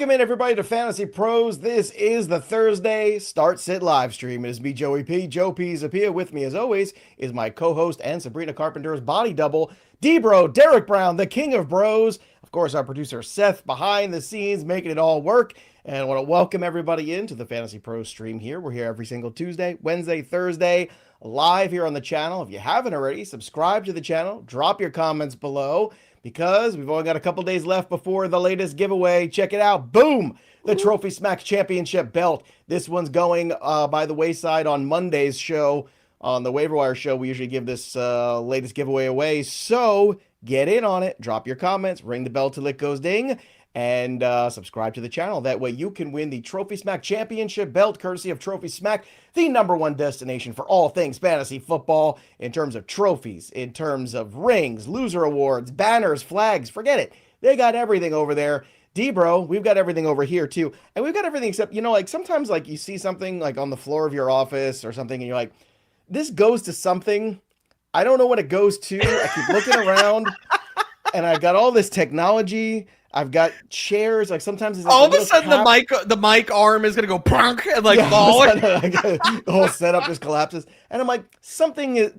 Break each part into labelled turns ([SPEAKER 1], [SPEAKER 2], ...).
[SPEAKER 1] Welcome in, everybody, to Fantasy Pros. This is the Thursday Start Sit live stream. It is me, Joey P. Joe Pisapia. With me, as always, is my co-host and Sabrina Carpenter's body double, D-Bro, Derek Brown, the king of bros. Of course, our producer, Seth, behind the scenes, making it all work. And I want to welcome everybody into the Fantasy Pros stream here. We're here every single Tuesday, Wednesday, Thursday, live here on the channel. If you haven't already, subscribe to the channel. Drop your comments below, because we've only got a couple days left before the latest giveaway. Check it out. Boom! The TrophySmack Championship belt. This one's going by the wayside on Monday's show. On the waiver wire show, we usually give this latest giveaway away. So get in on it. Drop your comments. Ring the bell till it goes ding. And subscribe to the channel. That way you can win the TrophySmack Championship belt, courtesy of TrophySmack, the #1 destination for all things fantasy football, in terms of trophies, in terms of rings, loser awards, banners, flags. Forget it. They got everything over there. D-Bro, we've got everything over here too. And we've got everything except, like sometimes like you see something like on the floor of your office or something and you're like, this goes to something. I don't know what it goes to. I keep looking around and I got all this technology. I've got chairs. Like sometimes it's like
[SPEAKER 2] all of a sudden the mic arm is gonna go pronk and fall.
[SPEAKER 1] The whole setup just collapses, and I'm like, something is.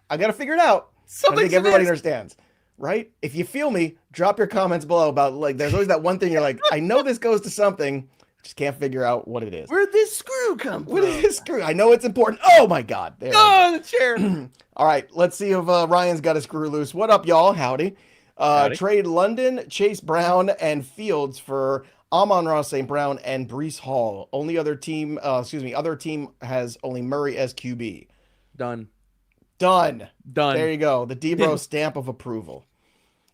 [SPEAKER 1] I got to figure it out. I think everybody understands, right? If you feel me, drop your comments below about there's always that one thing you're like, I know this goes to something, just can't figure out what it is.
[SPEAKER 2] Where'd this screw come from?
[SPEAKER 1] What is this screw? I know it's important. Oh my God! There
[SPEAKER 2] the chair.
[SPEAKER 1] All right, let's see if Ryan's got a screw loose. What up, y'all? Howdy. Trade London, Chase Brown, and Fields for Amon-Ra St. Brown and Breece Hall. Other team has only Murray as QB.
[SPEAKER 2] Done.
[SPEAKER 1] There you go. The D-Bro stamp of approval.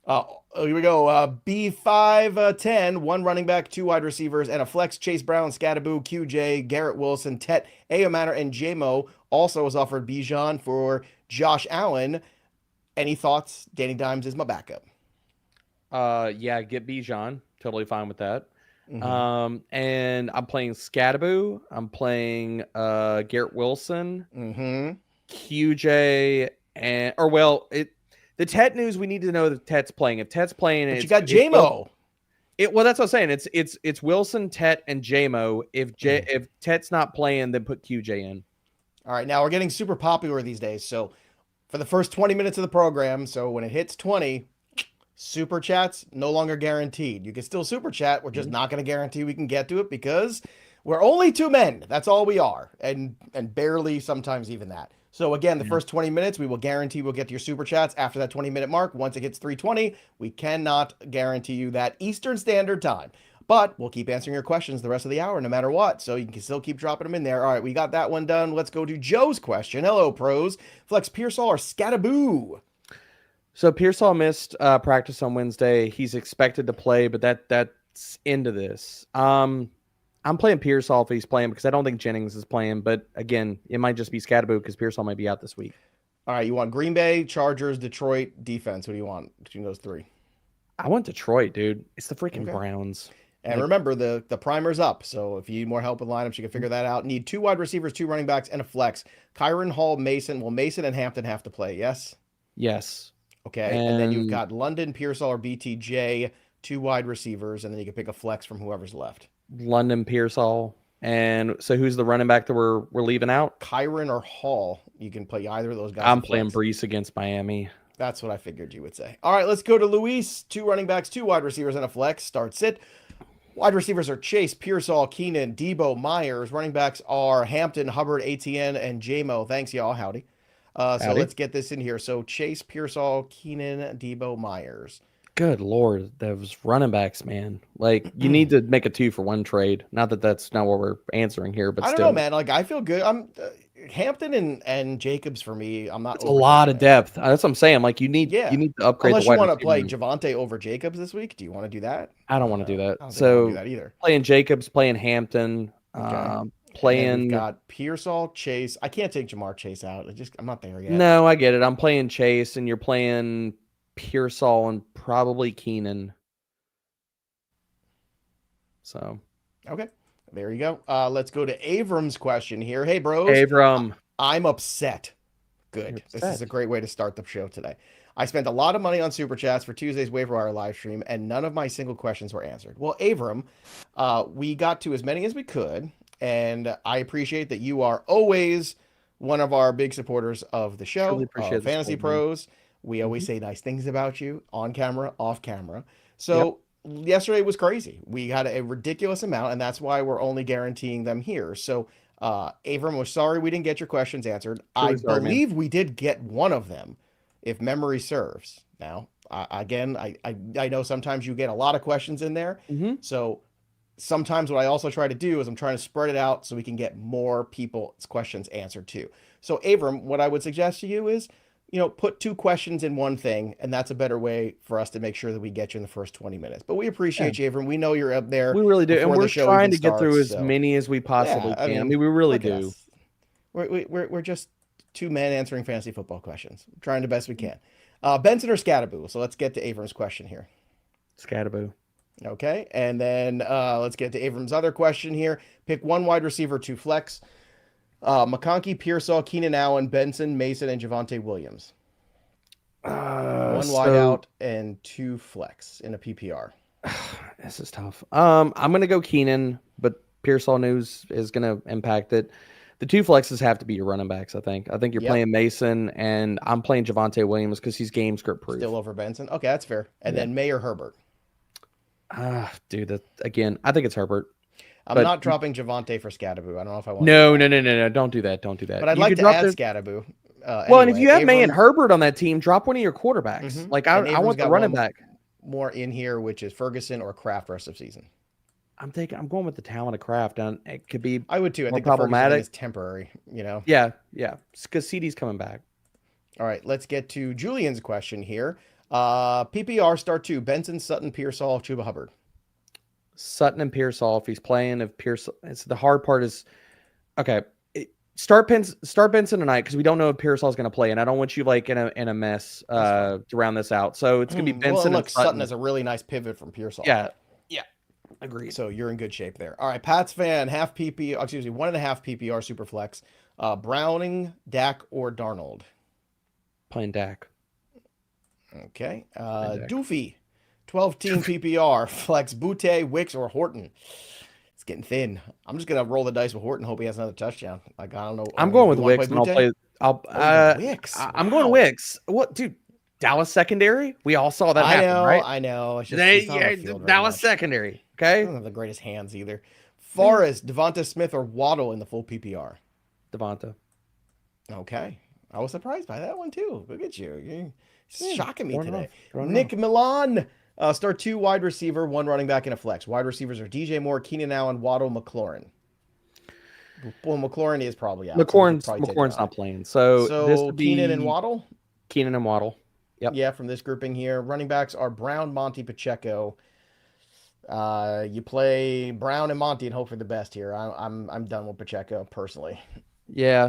[SPEAKER 1] Here we go. B5-10, one running back, two wide receivers, and a flex. Chase Brown, Scattaboo, QJ, Garrett Wilson, Tet, Ayomanor, and JMO. Also was offered Bijan for Josh Allen. Any thoughts? Danny Dimes is my backup.
[SPEAKER 2] Yeah, get Bijan. Totally fine with that. Mm-hmm. And I'm playing Scattaboo. I'm playing Garrett Wilson, QJ, the Tet news. We need to know that Tet's playing. If Tet's playing,
[SPEAKER 1] but you got JMO.
[SPEAKER 2] Well, that's what I'm saying. It's Wilson, Tet, and JMO. If Tet's not playing, then put QJ in.
[SPEAKER 1] All right, now we're getting super popular these days, so. For the first 20 minutes of the program, so when it hits 20, super chats no longer guaranteed. You can still super chat. We're just not going to guarantee we can get to it because we're only two men. That's all we are, and barely sometimes even that. So again, the first 20 minutes, we will guarantee we'll get to your super chats after that 20-minute mark. Once it hits 3:20, we cannot guarantee you that Eastern Standard Time. But we'll keep answering your questions the rest of the hour, no matter what. So you can still keep dropping them in there. All right, we got that one done. Let's go to Joe's question. Hello, pros. Flex Pearsall or Scattaboo?
[SPEAKER 2] So Pearsall missed practice on Wednesday. He's expected to play, but that's into this. I'm playing Pearsall if he's playing because I don't think Jennings is playing. But again, it might just be Scattaboo because Pearsall might be out this week.
[SPEAKER 1] All right, you want Green Bay, Chargers, Detroit, defense. What do you want between those three?
[SPEAKER 2] I want Detroit, dude. It's the freaking Browns.
[SPEAKER 1] And remember, the primer's up, so if you need more help with lineups, you can figure that out. Need two wide receivers, two running backs, and a flex. Kyron, Hall, Mason. Well, Mason and Hampton have to play, yes?
[SPEAKER 2] Yes.
[SPEAKER 1] Okay, and then you've got London, Pearsall, or BTJ, two wide receivers, and then you can pick a flex from whoever's left.
[SPEAKER 2] London, Pearsall. And so who's the running back that we're leaving out?
[SPEAKER 1] Kyron or Hall. You can play either of those guys.
[SPEAKER 2] I'm playing Breece against Miami.
[SPEAKER 1] That's what I figured you would say. All right, let's go to Luis. Two running backs, two wide receivers, and a flex. Start sit. Wide receivers are Chase, Pearsall, Keenan, Debo, Myers. Running backs are Hampton, Hubbard, ATN, and JMO. Thanks, y'all. Howdy. So let's get this in here. So Chase, Pearsall, Keenan, Debo, Myers.
[SPEAKER 2] Good Lord. Those running backs, man. You need to make a 2-for-1 trade. Not that that's not what we're answering here, but
[SPEAKER 1] I don't know, man. I feel good. I'm Hampton and Jacobs for me. I'm not.
[SPEAKER 2] It's a lot of depth. That's what I'm saying. You need to upgrade.
[SPEAKER 1] Unless you want to play Javonte over Jacobs this week. Do you want to do that?
[SPEAKER 2] I don't want to do that.
[SPEAKER 1] I don't think I want to do that either.
[SPEAKER 2] Playing Jacobs, playing Hampton, playing
[SPEAKER 1] got Pearsall, Chase. I can't take Jamar Chase out. I'm not there yet.
[SPEAKER 2] No, I get it. I'm playing Chase, and you're playing Pearsall and probably Keenan. So
[SPEAKER 1] okay. There you go. Let's go to Avram's question here. Hey, bros.
[SPEAKER 2] Avram.
[SPEAKER 1] I'm upset. Good. This is a great way to start the show today. I spent a lot of money on Super Chats for Tuesday's waiver wire live stream, and none of my single questions were answered. Well, Avram, we got to as many as we could, and I appreciate that you are always one of our big supporters of the show,
[SPEAKER 2] Truly appreciate the
[SPEAKER 1] Fantasy
[SPEAKER 2] support, man.
[SPEAKER 1] Pros. We always say nice things about you on camera, off camera. So yesterday was crazy. We had a ridiculous amount, and that's why we're only guaranteeing them here. So Avram, we're sorry we didn't get your questions answered.
[SPEAKER 2] Truly
[SPEAKER 1] I
[SPEAKER 2] sorry, man.
[SPEAKER 1] believe we did get one of them, if memory serves. Now, again, I know sometimes you get a lot of questions in there. So sometimes what I also try to do is I'm trying to spread it out so we can get more people's questions answered too. So Avram, what I would suggest to you is, put 2 questions in one thing, and that's a better way for us to make sure that we get you in the first 20 minutes. But we appreciate you, Avram. We know you're up there.
[SPEAKER 2] We really do, and we're trying to get through as
[SPEAKER 1] so.
[SPEAKER 2] many as we possibly can. I mean, we really do.
[SPEAKER 1] We're just 2 men answering fantasy football questions. We're trying the best we can. Benson or Scattaboo? So let's get to Avram's question here.
[SPEAKER 2] Scattaboo.
[SPEAKER 1] Okay, and then let's get to Avram's other question here. Pick 1 wide receiver, 2 flex. McConkey, Pearsall, Keenan Allen, Benson, Mason, and Javonte Williams. 1 wide out and 2 flex in a PPR.
[SPEAKER 2] This is tough. I'm going to go Keenan, but Pearsall news is going to impact it. The 2 flexes have to be your running backs, I think. I think you're playing Mason, and I'm playing Javonte Williams because he's game script proof.
[SPEAKER 1] Still over Benson? Okay, that's fair. And then May or Herbert?
[SPEAKER 2] Dude, again, I think it's Herbert.
[SPEAKER 1] I'm not dropping Javonte for Scattaboo. I don't know if I want
[SPEAKER 2] No. Don't do that. Don't do that.
[SPEAKER 1] But I'd like to add Scattaboo.
[SPEAKER 2] Well, and if you have May and Herbert on that team, drop one of your quarterbacks. Like, I want the running back.
[SPEAKER 1] More in here, which is Ferguson or Kraft rest of season.
[SPEAKER 2] I'm going with the talent of Kraft, and it could be.
[SPEAKER 1] I would too. I think
[SPEAKER 2] problematic.
[SPEAKER 1] The Ferguson is temporary.
[SPEAKER 2] Yeah, because CD's coming back.
[SPEAKER 1] All right, let's get to Julian's question here. PPR start 2: Benson, Sutton, Pearsall, Chuba Hubbard.
[SPEAKER 2] Sutton and Pearsall, if he's playing. If Pearsall, the hard part is, okay. Start Benson tonight because we don't know if Pearsall's going to play, and I don't want you in a mess to round this out. So it's going to be Benson.
[SPEAKER 1] Well, look, Sutton is a really nice pivot from Pearsall.
[SPEAKER 2] Yeah. Agreed.
[SPEAKER 1] So you're in good shape there. All right, Pats fan, 1.5 PPR super flex. Browning, Dak, or Darnold?
[SPEAKER 2] Playing Dak.
[SPEAKER 1] Okay. Doofy, 12-team PPR flex. Butte, Wicks, or Horton? It's getting thin. I'm just gonna roll the dice with Horton. Hope he has another touchdown. I don't know.
[SPEAKER 2] I'm going with Wicks, and I'll play.
[SPEAKER 1] Wicks.
[SPEAKER 2] I'm going Wicks. What, dude? Dallas secondary. We all saw that happen, right?
[SPEAKER 1] I know. It's just
[SPEAKER 2] Dallas secondary. Okay.
[SPEAKER 1] I don't have the greatest hands either. Forrest, Devonta Smith, or Waddle in the full PPR?
[SPEAKER 2] Devonta.
[SPEAKER 1] Okay. I was surprised by that one too. Look at you. You're shocking me today. Nick Milan. Start 2 wide receiver, 1 running back, in a flex. Wide receivers are DJ Moore, Keenan Allen, Waddle, McLaurin. Well, McLaurin is probably out.
[SPEAKER 2] McLaurin's not playing. So this would be
[SPEAKER 1] Keenan and Waddle?
[SPEAKER 2] Keenan and Waddle. Yep.
[SPEAKER 1] Yeah, from this grouping here. Running backs are Brown, Monty, Pacheco. You play Brown and Monty and hope for the best here. I'm done with Pacheco personally.
[SPEAKER 2] Yeah.
[SPEAKER 1] I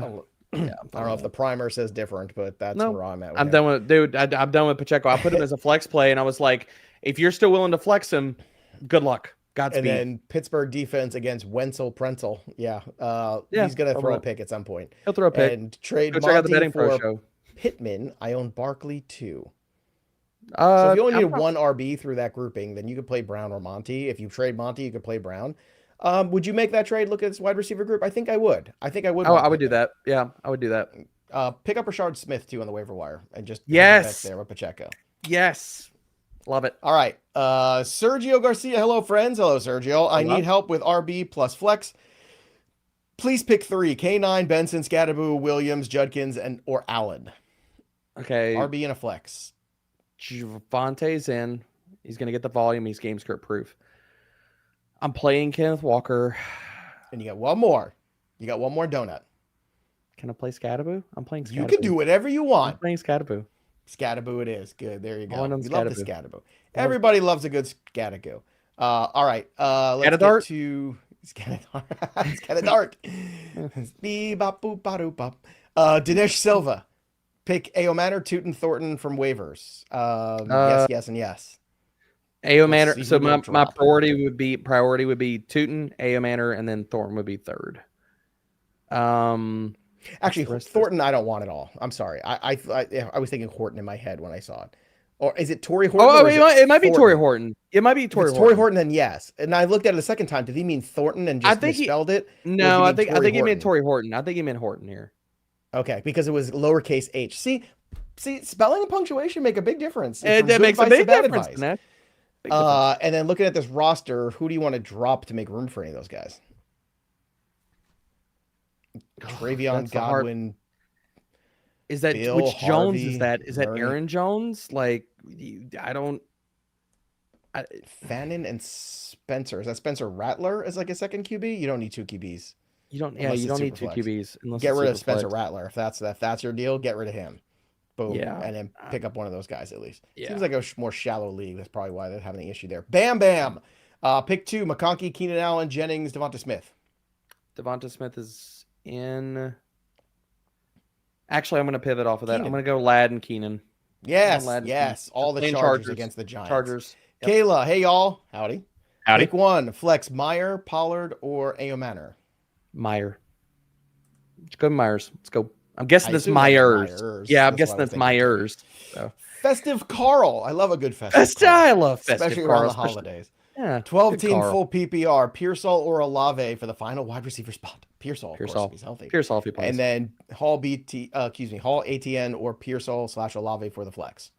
[SPEAKER 1] don't know if the primer says different, but that's where I'm at.
[SPEAKER 2] I'm done with Pacheco. I put him as a flex play, and I was like, if you're still willing to flex him, good luck. Godspeed.
[SPEAKER 1] And then Pittsburgh defense against Wenzel Prenzel. Yeah. He's going to throw a pick at some point.
[SPEAKER 2] He'll throw a pick.
[SPEAKER 1] And trade
[SPEAKER 2] Check out the betting
[SPEAKER 1] for
[SPEAKER 2] pro show.
[SPEAKER 1] Pittman. I own Barkley too. So if you only need 1 RB through that grouping, then you could play Brown or Monty. If you trade Monty, you could play Brown. Would you make that trade? Look at this wide receiver group. I think I would. Oh,
[SPEAKER 2] I would do that. Yeah, I would do that.
[SPEAKER 1] Pick up Rashard Smith too on the waiver wire and just there with Pacheco.
[SPEAKER 2] Yes, love it.
[SPEAKER 1] All right, Sergio Garcia. Hello, friends. Hello, Sergio. I need help with RB plus flex. Please pick 3: K9, Benson, Scattaboo, Williams, Judkins, or Allen.
[SPEAKER 2] Okay.
[SPEAKER 1] RB and a flex.
[SPEAKER 2] Javonte's in. He's going to get the volume. He's game script proof. I'm playing Kenneth Walker.
[SPEAKER 1] And you got one more. You got one more donut.
[SPEAKER 2] Can I play Scattaboo? I'm playing Scattaboo.
[SPEAKER 1] You can do whatever you want.
[SPEAKER 2] I'm playing Scattaboo.
[SPEAKER 1] Scattaboo it is. Good. There you go.
[SPEAKER 2] We
[SPEAKER 1] love the Scattaboo. Everybody loves a good Scattaboo. All right. Let's get to Scatadart. Dinesh Silva. Pick Ao Manor, Tootin, Thornton from waivers. Yes, and yes.
[SPEAKER 2] Ao Manor. So my priority would be Tootin, Ao Manor, and then Thornton would be third.
[SPEAKER 1] Actually,
[SPEAKER 2] the rest of
[SPEAKER 1] Thornton, I don't want at all. I'm sorry. I was thinking Horton in my head when I saw it. Or is it Torrey Horton?
[SPEAKER 2] Oh,
[SPEAKER 1] or is
[SPEAKER 2] it might be
[SPEAKER 1] Thornton?
[SPEAKER 2] Torrey Horton. It might be
[SPEAKER 1] If
[SPEAKER 2] Torrey
[SPEAKER 1] it's
[SPEAKER 2] Horton.
[SPEAKER 1] Torrey Horton, then yes. And I looked at it a second time. Did he mean Thornton and just misspelled it?
[SPEAKER 2] No, I think he meant
[SPEAKER 1] Horton?
[SPEAKER 2] Torrey Horton. I think he meant Horton here.
[SPEAKER 1] Okay, because it was lowercase h. See, spelling and punctuation make a big difference.
[SPEAKER 2] That makes a big difference.
[SPEAKER 1] And then looking at this roster, who do you want to drop to make room for any of those guys? Travion, Godwin.
[SPEAKER 2] Is that
[SPEAKER 1] Bill,
[SPEAKER 2] which Jones
[SPEAKER 1] Harvey,
[SPEAKER 2] is that? Is that
[SPEAKER 1] Murray?
[SPEAKER 2] Aaron Jones? Like,
[SPEAKER 1] Fannin and Spencer. Is that Spencer Rattler as like a second QB? You don't need two QBs.
[SPEAKER 2] You don't
[SPEAKER 1] Unless
[SPEAKER 2] need
[SPEAKER 1] it's
[SPEAKER 2] two
[SPEAKER 1] Superflex.
[SPEAKER 2] QBs. Unless
[SPEAKER 1] Get
[SPEAKER 2] it's
[SPEAKER 1] rid of Spencer
[SPEAKER 2] Superflex.
[SPEAKER 1] Rattler. If that's your deal, get rid of him. Boom.
[SPEAKER 2] Yeah.
[SPEAKER 1] And then pick up one of those guys at least.
[SPEAKER 2] Yeah.
[SPEAKER 1] Seems like a more shallow league. That's probably why they're having the issue there. Bam, bam. Pick 2, McConkey, Keenan Allen, Jennings, Devonta Smith.
[SPEAKER 2] Devonta Smith is in. Actually, I'm going to pivot off of that.
[SPEAKER 1] Keenan.
[SPEAKER 2] I'm going to go Ladd and Keenan.
[SPEAKER 1] Yes,
[SPEAKER 2] Ladd and
[SPEAKER 1] yes.
[SPEAKER 2] Keenan.
[SPEAKER 1] All the
[SPEAKER 2] Playing
[SPEAKER 1] Chargers against the Giants.
[SPEAKER 2] Chargers. Yep.
[SPEAKER 1] Kayla, hey y'all. Howdy.
[SPEAKER 2] Howdy.
[SPEAKER 1] Pick 1, flex Meyer, Pollard, or Ao Manor.
[SPEAKER 2] Meyer. Let's go Myers. Let's go. I'm guessing this
[SPEAKER 1] assume
[SPEAKER 2] Myers.
[SPEAKER 1] Myers.
[SPEAKER 2] Yeah, I'm
[SPEAKER 1] That's
[SPEAKER 2] guessing
[SPEAKER 1] what I was
[SPEAKER 2] that's Myers. So.
[SPEAKER 1] Festive Carl. I love a good festive Carl.
[SPEAKER 2] I love festive
[SPEAKER 1] Especially
[SPEAKER 2] Carl,
[SPEAKER 1] around the
[SPEAKER 2] especially-
[SPEAKER 1] holidays.
[SPEAKER 2] Yeah.
[SPEAKER 1] 12-team
[SPEAKER 2] Carl.
[SPEAKER 1] full PPR. Pearsall or Olave for the final wide receiver spot. Pearsall, of course, if he's healthy.
[SPEAKER 2] Pearsall if he plays.
[SPEAKER 1] And then Hall Hall ATN or Pearsall / Olave for the flex.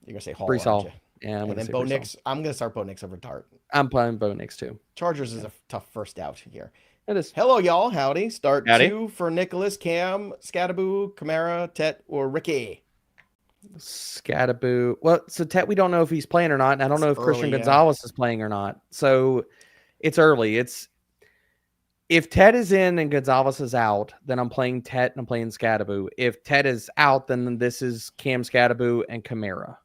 [SPEAKER 1] You're gonna say Hall,
[SPEAKER 2] Breece
[SPEAKER 1] aren't you?
[SPEAKER 2] Yeah, I'm
[SPEAKER 1] And then Bo Nix. I'm gonna start Bo Nix over Tart.
[SPEAKER 2] I'm playing Bo Nix too.
[SPEAKER 1] Chargers is a tough first out here.
[SPEAKER 2] It is.
[SPEAKER 1] Hello, y'all. Howdy. Start
[SPEAKER 2] Howdy.
[SPEAKER 1] 2 for Nicholas, Cam, Scattaboo, Kamara, Tet, or Ricky.
[SPEAKER 2] Scattaboo. Well, so Tet, we don't know if he's playing or not, and I don't know if Christian
[SPEAKER 1] early, yeah.
[SPEAKER 2] Gonzalez is playing or not. So it's early. If Tet is in and Gonzalez is out, then I'm playing Tet and I'm playing Scattaboo. If Tet is out, then this is Cam Scattaboo and Kamara.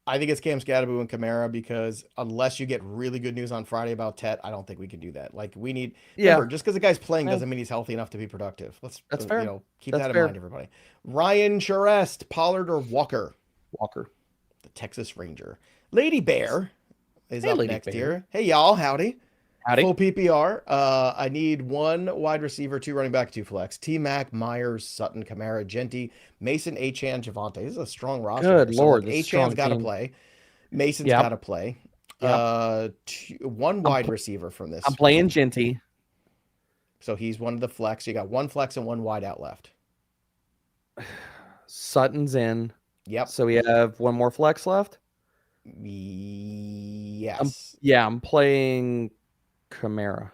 [SPEAKER 1] I think it's Cam Scattaboo and Kamara because unless you get really good news on Friday about Tet, I don't think we can do that. Like we need, remember, just because the guy's playing doesn't mean he's healthy enough to be productive.
[SPEAKER 2] That's fair.
[SPEAKER 1] Keep
[SPEAKER 2] That's
[SPEAKER 1] that in
[SPEAKER 2] fair.
[SPEAKER 1] mind, everybody. Ryan Charest, Pollard or Walker,
[SPEAKER 2] Walker.
[SPEAKER 1] the Texas Ranger. Lady Bear is up
[SPEAKER 2] Lady
[SPEAKER 1] next
[SPEAKER 2] Bear.
[SPEAKER 1] here. Hey y'all, howdy.
[SPEAKER 2] Howdy.
[SPEAKER 1] Full PPR. I need 1 wide receiver, 2 running back, 2 flex. T-Mac, Myers, Sutton, Kamara, Jeanty, Mason, Achan, Javonte. This is a strong roster.
[SPEAKER 2] Good Lord, this is a
[SPEAKER 1] Achan's
[SPEAKER 2] strong
[SPEAKER 1] got to
[SPEAKER 2] team.
[SPEAKER 1] play. Mason's
[SPEAKER 2] Yep.
[SPEAKER 1] got to play.
[SPEAKER 2] Yep.
[SPEAKER 1] 1 wide receiver from this.
[SPEAKER 2] I'm playing Jeanty.
[SPEAKER 1] So he's one of the flex. You got 1 flex and 1 wide out left.
[SPEAKER 2] Sutton's in.
[SPEAKER 1] Yep.
[SPEAKER 2] So we have 1 more flex left.
[SPEAKER 1] Yes.
[SPEAKER 2] I'm playing Kamara.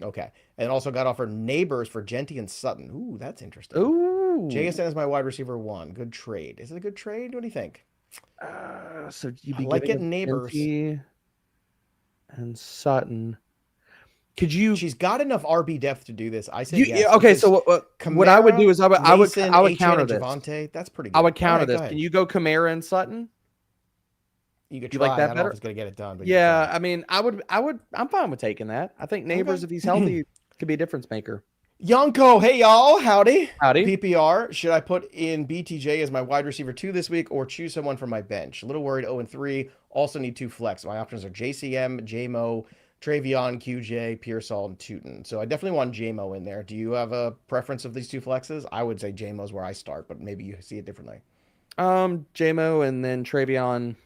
[SPEAKER 1] Okay. And also got offered neighbors for Jeanty and Sutton. Ooh, that's interesting.
[SPEAKER 2] Ooh.
[SPEAKER 1] JSN is my wide receiver 1. Good trade. Is it a good trade? What do you think?
[SPEAKER 2] So you'd be
[SPEAKER 1] I like
[SPEAKER 2] giving
[SPEAKER 1] getting neighbors.
[SPEAKER 2] Jeanty and Sutton. Could you?
[SPEAKER 1] She's got enough RB depth to do this. I say
[SPEAKER 2] You,
[SPEAKER 1] yes.
[SPEAKER 2] okay,
[SPEAKER 1] because
[SPEAKER 2] so what I would do is I would
[SPEAKER 1] Mason,
[SPEAKER 2] counter
[SPEAKER 1] Achan, and
[SPEAKER 2] this.
[SPEAKER 1] Javonte, that's pretty good.
[SPEAKER 2] I would counter
[SPEAKER 1] All right, go
[SPEAKER 2] this.
[SPEAKER 1] ahead.
[SPEAKER 2] Can you go Kamara and Sutton?
[SPEAKER 1] You could
[SPEAKER 2] You
[SPEAKER 1] try.
[SPEAKER 2] like that
[SPEAKER 1] I don't know
[SPEAKER 2] better?
[SPEAKER 1] if it's gonna get it done. But you
[SPEAKER 2] Yeah,
[SPEAKER 1] can try.
[SPEAKER 2] I mean, I'm fine with taking that. I think neighbors, if he's healthy, could be a difference maker.
[SPEAKER 1] Yonko, hey y'all, howdy.
[SPEAKER 2] Howdy.
[SPEAKER 1] PPR. Should I put in BTJ as my wide receiver 2 this week, or choose someone from my bench? A little worried. 0-3. Also need 2 flex. My options are JCM, JMO, Travion, QJ, Pearsall, and Tootin. So I definitely want JMO in there. Do you have a preference of these 2 flexes? I would say JMO is where I start, but maybe you see it differently.
[SPEAKER 2] JMO and then Travion.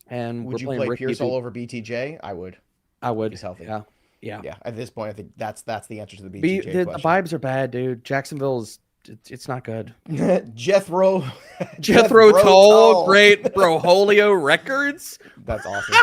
[SPEAKER 2] And
[SPEAKER 1] Would you
[SPEAKER 2] we're
[SPEAKER 1] play
[SPEAKER 2] playing Ricky
[SPEAKER 1] Pearsall over BTJ? I would.
[SPEAKER 2] I would.
[SPEAKER 1] He's healthy.
[SPEAKER 2] Yeah.
[SPEAKER 1] Yeah. At this point, I think that's the answer to the
[SPEAKER 2] The
[SPEAKER 1] BTJ question.
[SPEAKER 2] vibes are bad, dude. Jacksonville is it's not good.
[SPEAKER 1] Jethro
[SPEAKER 2] Tull, great Broholio Records.
[SPEAKER 1] That's awesome.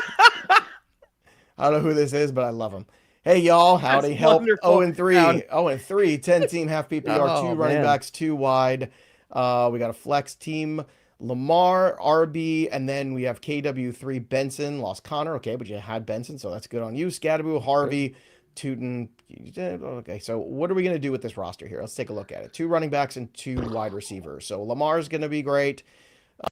[SPEAKER 1] I don't know who this is, but I love him. Hey y'all, howdy.
[SPEAKER 2] That's
[SPEAKER 1] Help.
[SPEAKER 2] wonderful.
[SPEAKER 1] 0-3. 0-3. 10-team half PPR, 2 running
[SPEAKER 2] man.
[SPEAKER 1] backs, 2 wide. We got a flex team. Lamar, RB, and then we have KW3, Benson, lost Connor. Okay, but you had Benson, so that's good on you. Scattaboo, Harvey, Tootin. Okay, so what are we going to do with this roster here? Let's take a look at it. 2 running backs and 2 wide receivers. So Lamar's going to be great.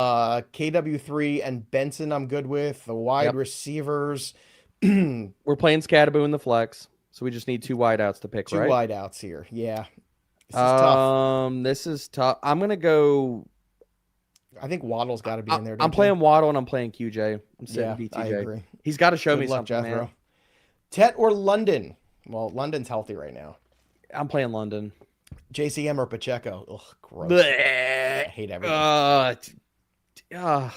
[SPEAKER 1] KW3 and Benson I'm good with. The wide receivers.
[SPEAKER 2] We're playing Scattaboo in the flex, so we just need 2 wideouts to pick,
[SPEAKER 1] 2
[SPEAKER 2] right?
[SPEAKER 1] wideouts here. Yeah. This is tough.
[SPEAKER 2] This is tough. I'm going to go...
[SPEAKER 1] I think Waddle's got to be in there.
[SPEAKER 2] I'm playing Waddle and I'm playing QJ. I'm sitting BTJ.
[SPEAKER 1] I agree.
[SPEAKER 2] He's got to show
[SPEAKER 1] Good
[SPEAKER 2] me
[SPEAKER 1] luck,
[SPEAKER 2] something,
[SPEAKER 1] Jethro.
[SPEAKER 2] man.
[SPEAKER 1] Tet or London? Well, London's healthy right now.
[SPEAKER 2] I'm playing London.
[SPEAKER 1] JCM or Pacheco? Ugh, gross.
[SPEAKER 2] Bleh.
[SPEAKER 1] I hate everything.
[SPEAKER 2] Uh,
[SPEAKER 1] All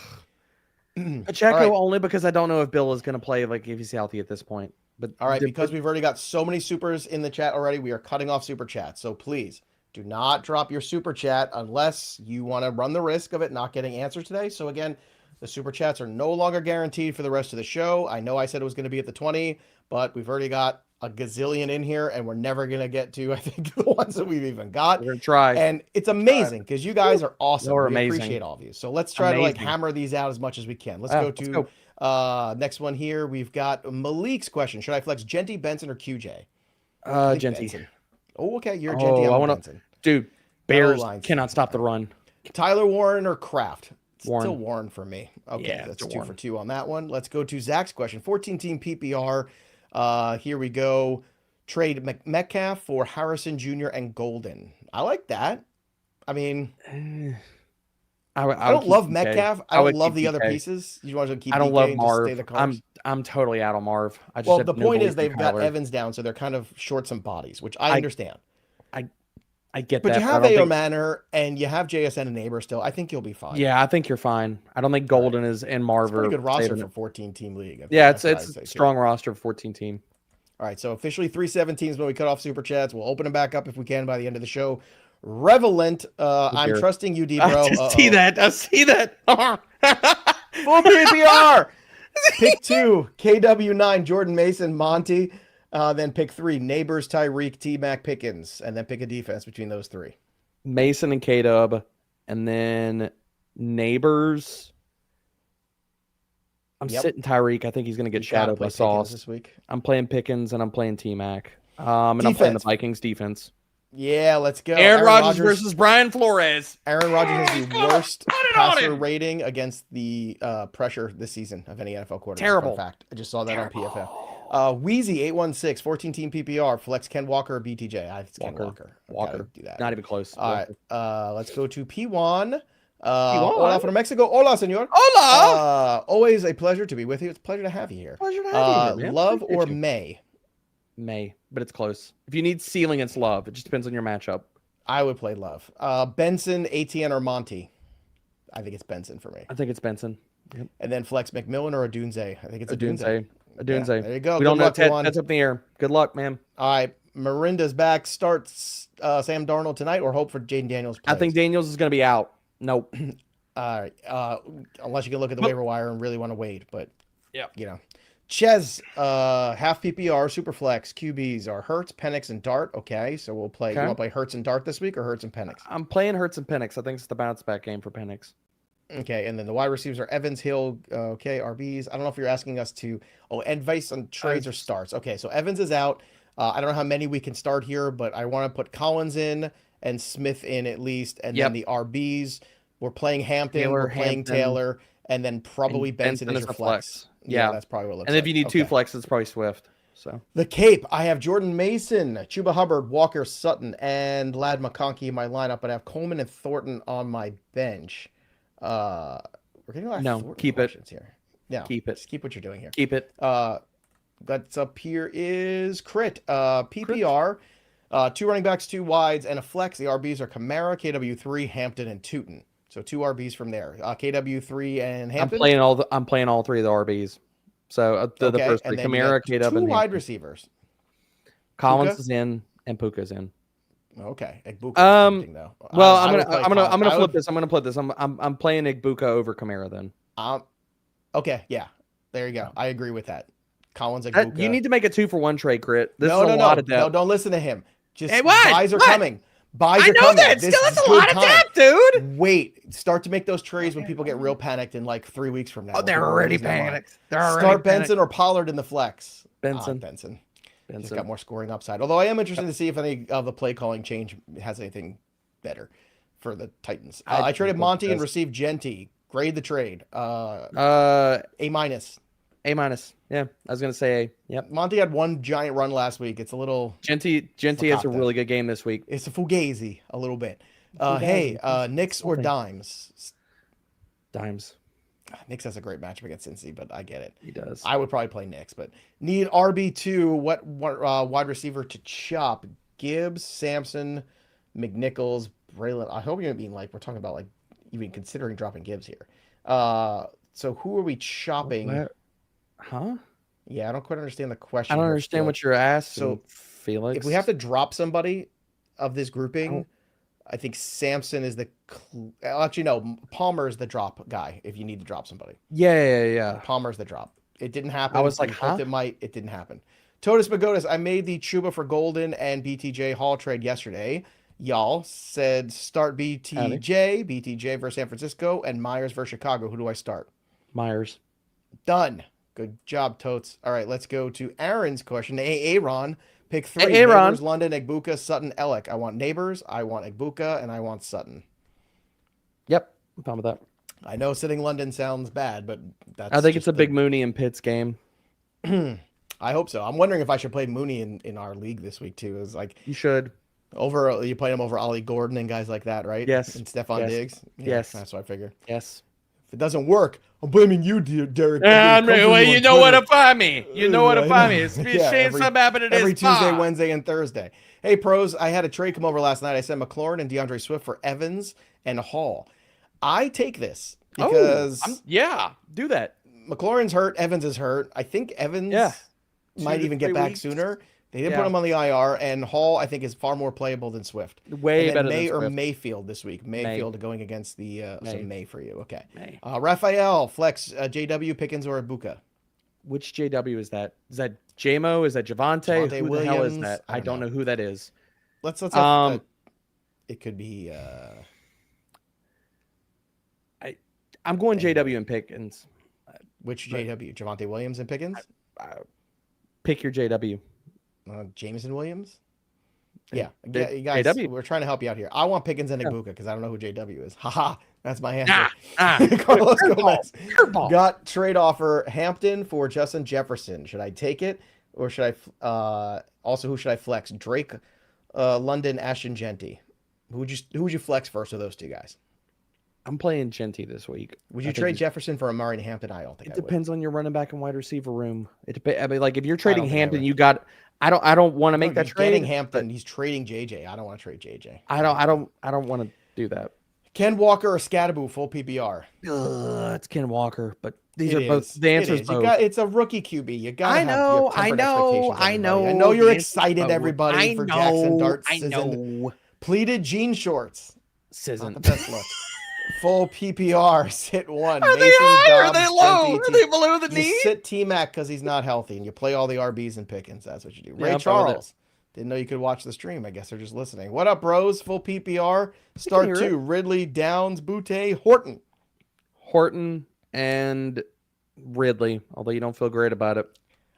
[SPEAKER 2] Pacheco
[SPEAKER 1] right.
[SPEAKER 2] only because I don't know if Bill is going to play like if he's healthy at this point. But
[SPEAKER 1] All right, because we've already got so many supers in the chat already, we are cutting off super chat. So please do not drop your super chat unless you want to run the risk of it not getting answered today. So again, the super chats are no longer guaranteed for the rest of the show. I know I said it was going to be at the 20, but we've already got a gazillion in here, and we're never going to get to, I think, the ones that we've even got.
[SPEAKER 2] we're going to try.
[SPEAKER 1] And it's amazing because you guys are awesome.
[SPEAKER 2] You're
[SPEAKER 1] We
[SPEAKER 2] amazing.
[SPEAKER 1] appreciate all of you. So let's try to like hammer these out as much as we can. Let's go to next one here. We've got Malik's question. Should I flex Jeanty, Benson, or QJ?
[SPEAKER 2] Jeanty.
[SPEAKER 1] Oh, okay. You're Jeanty. I'm Benson.
[SPEAKER 2] Dude, Bears cannot stop the run.
[SPEAKER 1] Tyler Warren or Kraft?
[SPEAKER 2] Warren.
[SPEAKER 1] Still Warren for me. Okay,
[SPEAKER 2] Yeah,
[SPEAKER 1] that's 2
[SPEAKER 2] Warren.
[SPEAKER 1] for 2 on that one. Let's go to Zach's question. 14-team PPR. Here we go. Trade Metcalf for Harrison Jr. and Golden. I like that. I mean, I don't love Metcalf. I don't love the other pieces. You want to keep?
[SPEAKER 2] I don't love Marv.
[SPEAKER 1] Stay the cards?
[SPEAKER 2] I'm totally out on Marv. I just
[SPEAKER 1] well, the point is they've got Evans down, so they're kind of short some bodies, which I understand.
[SPEAKER 2] I get
[SPEAKER 1] but
[SPEAKER 2] that.
[SPEAKER 1] You have A.O. Manor and you have JSN and Neighbor still. I think you'll be fine.
[SPEAKER 2] Yeah, I think you're fine. I don't think Golden is in Marv.
[SPEAKER 1] It's a pretty good roster for 14-team league.
[SPEAKER 2] Yeah, it's a strong roster for 14-team.
[SPEAKER 1] All right, so officially 317s when we cut off super chats. We'll open them back up if we can by the end of the show. Revelant, I'm trusting you, D bro.
[SPEAKER 2] I see that.
[SPEAKER 1] Full PPR. Pick 2, KW9, Jordan Mason, Monty. Then pick 3, Neighbors, Tyreek, T-Mac, Pickens. And then pick a defense between those 3.
[SPEAKER 2] Mason and K-Dub. And then Neighbors. I'm sitting Tyreek. I think he's going to get shadowed by Sauce
[SPEAKER 1] this week.
[SPEAKER 2] I'm playing Pickens and I'm playing T-Mac. And I'm playing the Vikings defense.
[SPEAKER 1] Yeah, let's go.
[SPEAKER 2] Aaron Rodgers versus Brian Flores.
[SPEAKER 1] Aaron Rodgers has the worst passer rating against the pressure this season of any NFL quarterback.
[SPEAKER 2] Terrible.
[SPEAKER 1] In fact, I just saw that on PFF. Wheezy816, 14-team PPR, flex Ken Walker or BTJ. It's Ken Walker.
[SPEAKER 2] Walker.
[SPEAKER 1] Do that.
[SPEAKER 2] Not even close.
[SPEAKER 1] All right. Let's go to P1. Hola from Mexico. Hola, senor.
[SPEAKER 2] Hola.
[SPEAKER 1] Always a pleasure to be with you. It's a pleasure to have you here.
[SPEAKER 2] Pleasure to have you here, man.
[SPEAKER 1] Love or May?
[SPEAKER 2] May, but it's close. If you need ceiling, it's Love. It just depends on your matchup.
[SPEAKER 1] I would play Love. Benson, ATN, or Monty? I think it's Benson for me.
[SPEAKER 2] I think it's Benson.
[SPEAKER 1] Yep. And then flex McMillan or Adunze. I think it's Adunze.
[SPEAKER 2] Adunze.
[SPEAKER 1] Yeah, there you go.
[SPEAKER 2] We don't know. That's up in the air. Good luck, man.
[SPEAKER 1] All right. Miranda's back. Starts Sam Darnold tonight or hope for Jaden Daniels plays?
[SPEAKER 2] I think Daniels is going to be out. Nope.
[SPEAKER 1] All right. Unless you can look at the waiver wire and really want to wait. But,
[SPEAKER 2] yeah,
[SPEAKER 1] you know. Ches, half PPR, super flex, QBs are Hurts, Penix, and Dart. Okay, so we'll play. You want to play Hurts and Dart this week or Hurts and Penix?
[SPEAKER 2] I'm playing Hurts and Penix. I think it's the bounce back game for Penix.
[SPEAKER 1] Okay, and then the wide receivers are Evans, Hill. Okay, RBs. I don't know if you're asking us to. Advice on trades or starts. Okay, so Evans is out. I don't know how many we can start here, but I want to put Collins in and Smith in at least, and then the RBs. We're playing Hampton. We're playing Taylor, and then probably Benson is your flex.
[SPEAKER 2] Yeah,
[SPEAKER 1] that's probably what it looks like.
[SPEAKER 2] And if you need 2 flexes, it's probably Swift. So
[SPEAKER 1] the Cape, I have Jordan Mason, Chuba Hubbard, Walker, Sutton, and Lad McConkey in my lineup, but I have Coleman and Thornton on my bench. We're getting a lot of Thornton
[SPEAKER 2] keep
[SPEAKER 1] questions
[SPEAKER 2] it
[SPEAKER 1] here. Yeah,
[SPEAKER 2] keep it.
[SPEAKER 1] Just keep what you're doing here.
[SPEAKER 2] Keep it.
[SPEAKER 1] That's up here is Crit. PPR, 2 running backs, 2 wides, and a flex. The RBs are Kamara, KW3, Hampton, and Tootin. So 2 RBs from there. KW3 and Hampton.
[SPEAKER 2] I'm playing all 3 of the RBs. So the first 3, Kamara, KW,
[SPEAKER 1] 2 wide receivers.
[SPEAKER 2] Collins is in and Puka's in.
[SPEAKER 1] Okay, Egbuka.
[SPEAKER 2] Though. Well, I'm gonna flip this. I'm gonna flip this. I'm playing Egbuka over Kamara then.
[SPEAKER 1] Okay, yeah, there you go. I agree with that. Collins, Egbuka.
[SPEAKER 2] You need to make a 2-for-1 trade, Crit. This
[SPEAKER 1] no,
[SPEAKER 2] is a lot of depth.
[SPEAKER 1] No, don't listen to him. Just
[SPEAKER 2] hey,
[SPEAKER 1] buys are coming. Buys are coming.
[SPEAKER 2] I know that. Still, that's a lot of depth, dude.
[SPEAKER 1] Wait, start to make those trades when people get real panicked in like 3 weeks from now.
[SPEAKER 2] Oh, they're already panicked.
[SPEAKER 1] Start Benson or Pollard in the flex.
[SPEAKER 2] Benson.
[SPEAKER 1] He's got more scoring upside. Although I am interested to see if any of the play calling change has anything better for the Titans. I traded Monty and received Jeanty. Grade the trade. A minus.
[SPEAKER 2] A minus. Yeah, I was gonna say A. Yep.
[SPEAKER 1] Monty had 1 giant run last week. It's a little.
[SPEAKER 2] Jeanty has a really good game this week.
[SPEAKER 1] It's a fugazi a little bit. Hey, Knicks or Dimes?
[SPEAKER 2] Dimes.
[SPEAKER 1] Knicks has a great matchup against Cincy, but I get it.
[SPEAKER 2] He does.
[SPEAKER 1] I would probably play Knicks, but need RB2. What wide receiver to chop? Gibbs, Sampson, McNichols, Braylon. I hope you're being like, we're talking about like even considering dropping Gibbs here. So who are we chopping?
[SPEAKER 2] What? Huh?
[SPEAKER 1] Yeah, I don't quite understand the question
[SPEAKER 2] I don't
[SPEAKER 1] here,
[SPEAKER 2] understand
[SPEAKER 1] Phil.
[SPEAKER 2] what you're asking,
[SPEAKER 1] So
[SPEAKER 2] Felix.
[SPEAKER 1] if we have to drop somebody of this grouping, I think Samson is the. Actually, no, Palmer is the drop guy if you need to drop somebody.
[SPEAKER 2] Yeah.
[SPEAKER 1] Palmer's the drop. It didn't happen.
[SPEAKER 2] I was like,
[SPEAKER 1] We hoped
[SPEAKER 2] huh?
[SPEAKER 1] it might. It didn't happen. Totus Magotis, I made the Chuba for Golden and BTJ Hall trade yesterday. Y'all said start BTJ versus San Francisco and Myers versus Chicago. Who do I start?
[SPEAKER 2] Myers.
[SPEAKER 1] Done. Good job, Totes. All right, let's go to Aaron's question. Aaron, pick 3.
[SPEAKER 2] Aaron.
[SPEAKER 1] Neighbors, London, Egbuka, Sutton, Ellick. I want Neighbors, I want Egbuka, and I want Sutton.
[SPEAKER 2] Yep, I'm fine with that.
[SPEAKER 1] I know sitting London sounds bad, but that's.
[SPEAKER 2] I think it's a big Mooney and Pitts game.
[SPEAKER 1] I hope so. I'm wondering if I should play Mooney in our league this week too. Is like
[SPEAKER 2] you should.
[SPEAKER 1] You play him over Ollie Gordon and guys like that, right?
[SPEAKER 2] Yes.
[SPEAKER 1] And Stephon Diggs. Yeah,
[SPEAKER 2] yes.
[SPEAKER 1] That's what I figure.
[SPEAKER 2] Yes.
[SPEAKER 1] If it doesn't work, I'm blaming you, Derek.
[SPEAKER 2] Well, you know where to find me. You know where to find me. It's Shane
[SPEAKER 1] every Tuesday, Wednesday, and Thursday. Hey, pros, I had a trade come over last night. I sent McLaurin and DeAndre Swift for Evans and Hall. I take this because
[SPEAKER 2] do that.
[SPEAKER 1] McLaurin's hurt. Evans is hurt. I think Evans might even get back sooner. They didn't put him on the IR, and Hall, I think, is far more playable than Swift.
[SPEAKER 2] Way better than
[SPEAKER 1] Swift.
[SPEAKER 2] Or
[SPEAKER 1] Mayfield this week. Mayfield going against the May for you. Okay.
[SPEAKER 2] May.
[SPEAKER 1] Raphael, flex, JW, Pickens, or Egbuka?
[SPEAKER 2] Which JW is that? Is that JMO? Is that Javonte? Who
[SPEAKER 1] Williams?
[SPEAKER 2] The hell is that? I don't know who that is.
[SPEAKER 1] Let's have, it could be
[SPEAKER 2] I'm going JW and Pickens.
[SPEAKER 1] Which JW? Javonte Williams and Pickens?
[SPEAKER 2] Pick your JW.
[SPEAKER 1] Jameson Williams? Yeah, you guys,
[SPEAKER 2] JW.
[SPEAKER 1] We're trying to help you out here. I want Pickens and Egbuka because I don't know who JW is. Haha, that's my answer. Carlos Gomez got trade offer Hampton for Justin Jefferson. Should I take it, or should I? Also, who should I flex? Drake, London, Ashton, Jeanty. Who would you flex first of those two guys?
[SPEAKER 2] I'm playing Jeanty this week.
[SPEAKER 1] Would you trade Jefferson for Amari and Hampton? I don't think
[SPEAKER 2] it depends on your running back and wide receiver room. It depends. I mean, like if you're trading Hampton, I don't want to make that trade.
[SPEAKER 1] Getting Hampton, he's trading JJ. I don't want to trade JJ.
[SPEAKER 2] I don't want to do that.
[SPEAKER 1] Ken Walker or Scadaboo full PPR?
[SPEAKER 2] It's Ken Walker, but these are both the answers.
[SPEAKER 1] It's a rookie QB. You got.
[SPEAKER 2] I know. I
[SPEAKER 1] know you're excited, everybody, for Jackson Dart.
[SPEAKER 2] I know.
[SPEAKER 1] Pleated jean shorts.
[SPEAKER 2] Not
[SPEAKER 1] the best look. Full PPR, sit 1.
[SPEAKER 2] Are they high? Are they low? Are they below the knee?
[SPEAKER 1] You sit T-Mac because he's not healthy, and you play all the RBs and Pickens. That's what you do. Ray Charles. Didn't know you could watch the stream. I guess they're just listening. What up, bros? Full PPR. Start 2. Ridley, Downs, Butte, Horton.
[SPEAKER 2] Horton and Ridley, although you don't feel great about it.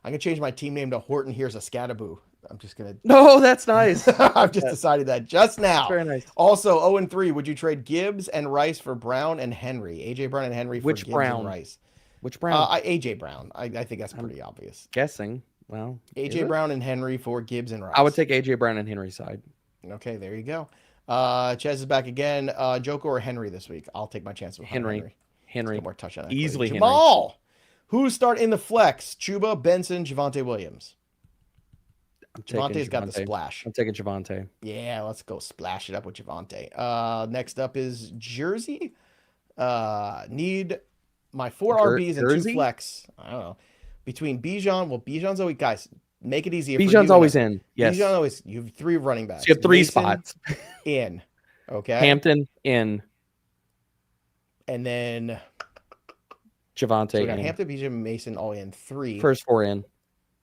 [SPEAKER 1] I'm going to change my team name to Horton Here's a Scadaboo. I'm just going to.
[SPEAKER 2] No, that's nice.
[SPEAKER 1] I've just decided that just now.
[SPEAKER 2] Very nice.
[SPEAKER 1] Also, 0-3. Would you trade Gibbs and Rice for Brown and Henry? AJ Brown and Henry for Gibbs and Rice.
[SPEAKER 2] Which Brown?
[SPEAKER 1] AJ Brown. I think that's pretty obvious.
[SPEAKER 2] Guessing. Well,
[SPEAKER 1] AJ Brown and Henry for Gibbs and Rice.
[SPEAKER 2] I would take AJ Brown and Henry's side.
[SPEAKER 1] Okay, there you go. Ches is back again. Joko or Henry this week? I'll take my chance with
[SPEAKER 2] Henry.
[SPEAKER 1] More touchdown.
[SPEAKER 2] Easily
[SPEAKER 1] Jamal.
[SPEAKER 2] Henry.
[SPEAKER 1] Who start in the flex? Chuba, Benson, Javonte Williams. Javonte's got the splash.
[SPEAKER 2] I'm taking Javonte.
[SPEAKER 1] Yeah, let's go splash it up with Javonte. Next up is Jersey. Need my 4 RBs and 2 flex. I don't know. Between Bijan, Bijan's always, guys, make it easier.
[SPEAKER 2] Bijan's always in. Yes.
[SPEAKER 1] Bijan always, you have 3 running backs.
[SPEAKER 2] So you have 3
[SPEAKER 1] Mason
[SPEAKER 2] spots.
[SPEAKER 1] In. Okay.
[SPEAKER 2] Hampton in.
[SPEAKER 1] And then
[SPEAKER 2] Javonte.
[SPEAKER 1] So we got Hampton, Bijan, Mason all in. 3.
[SPEAKER 2] First 4 in.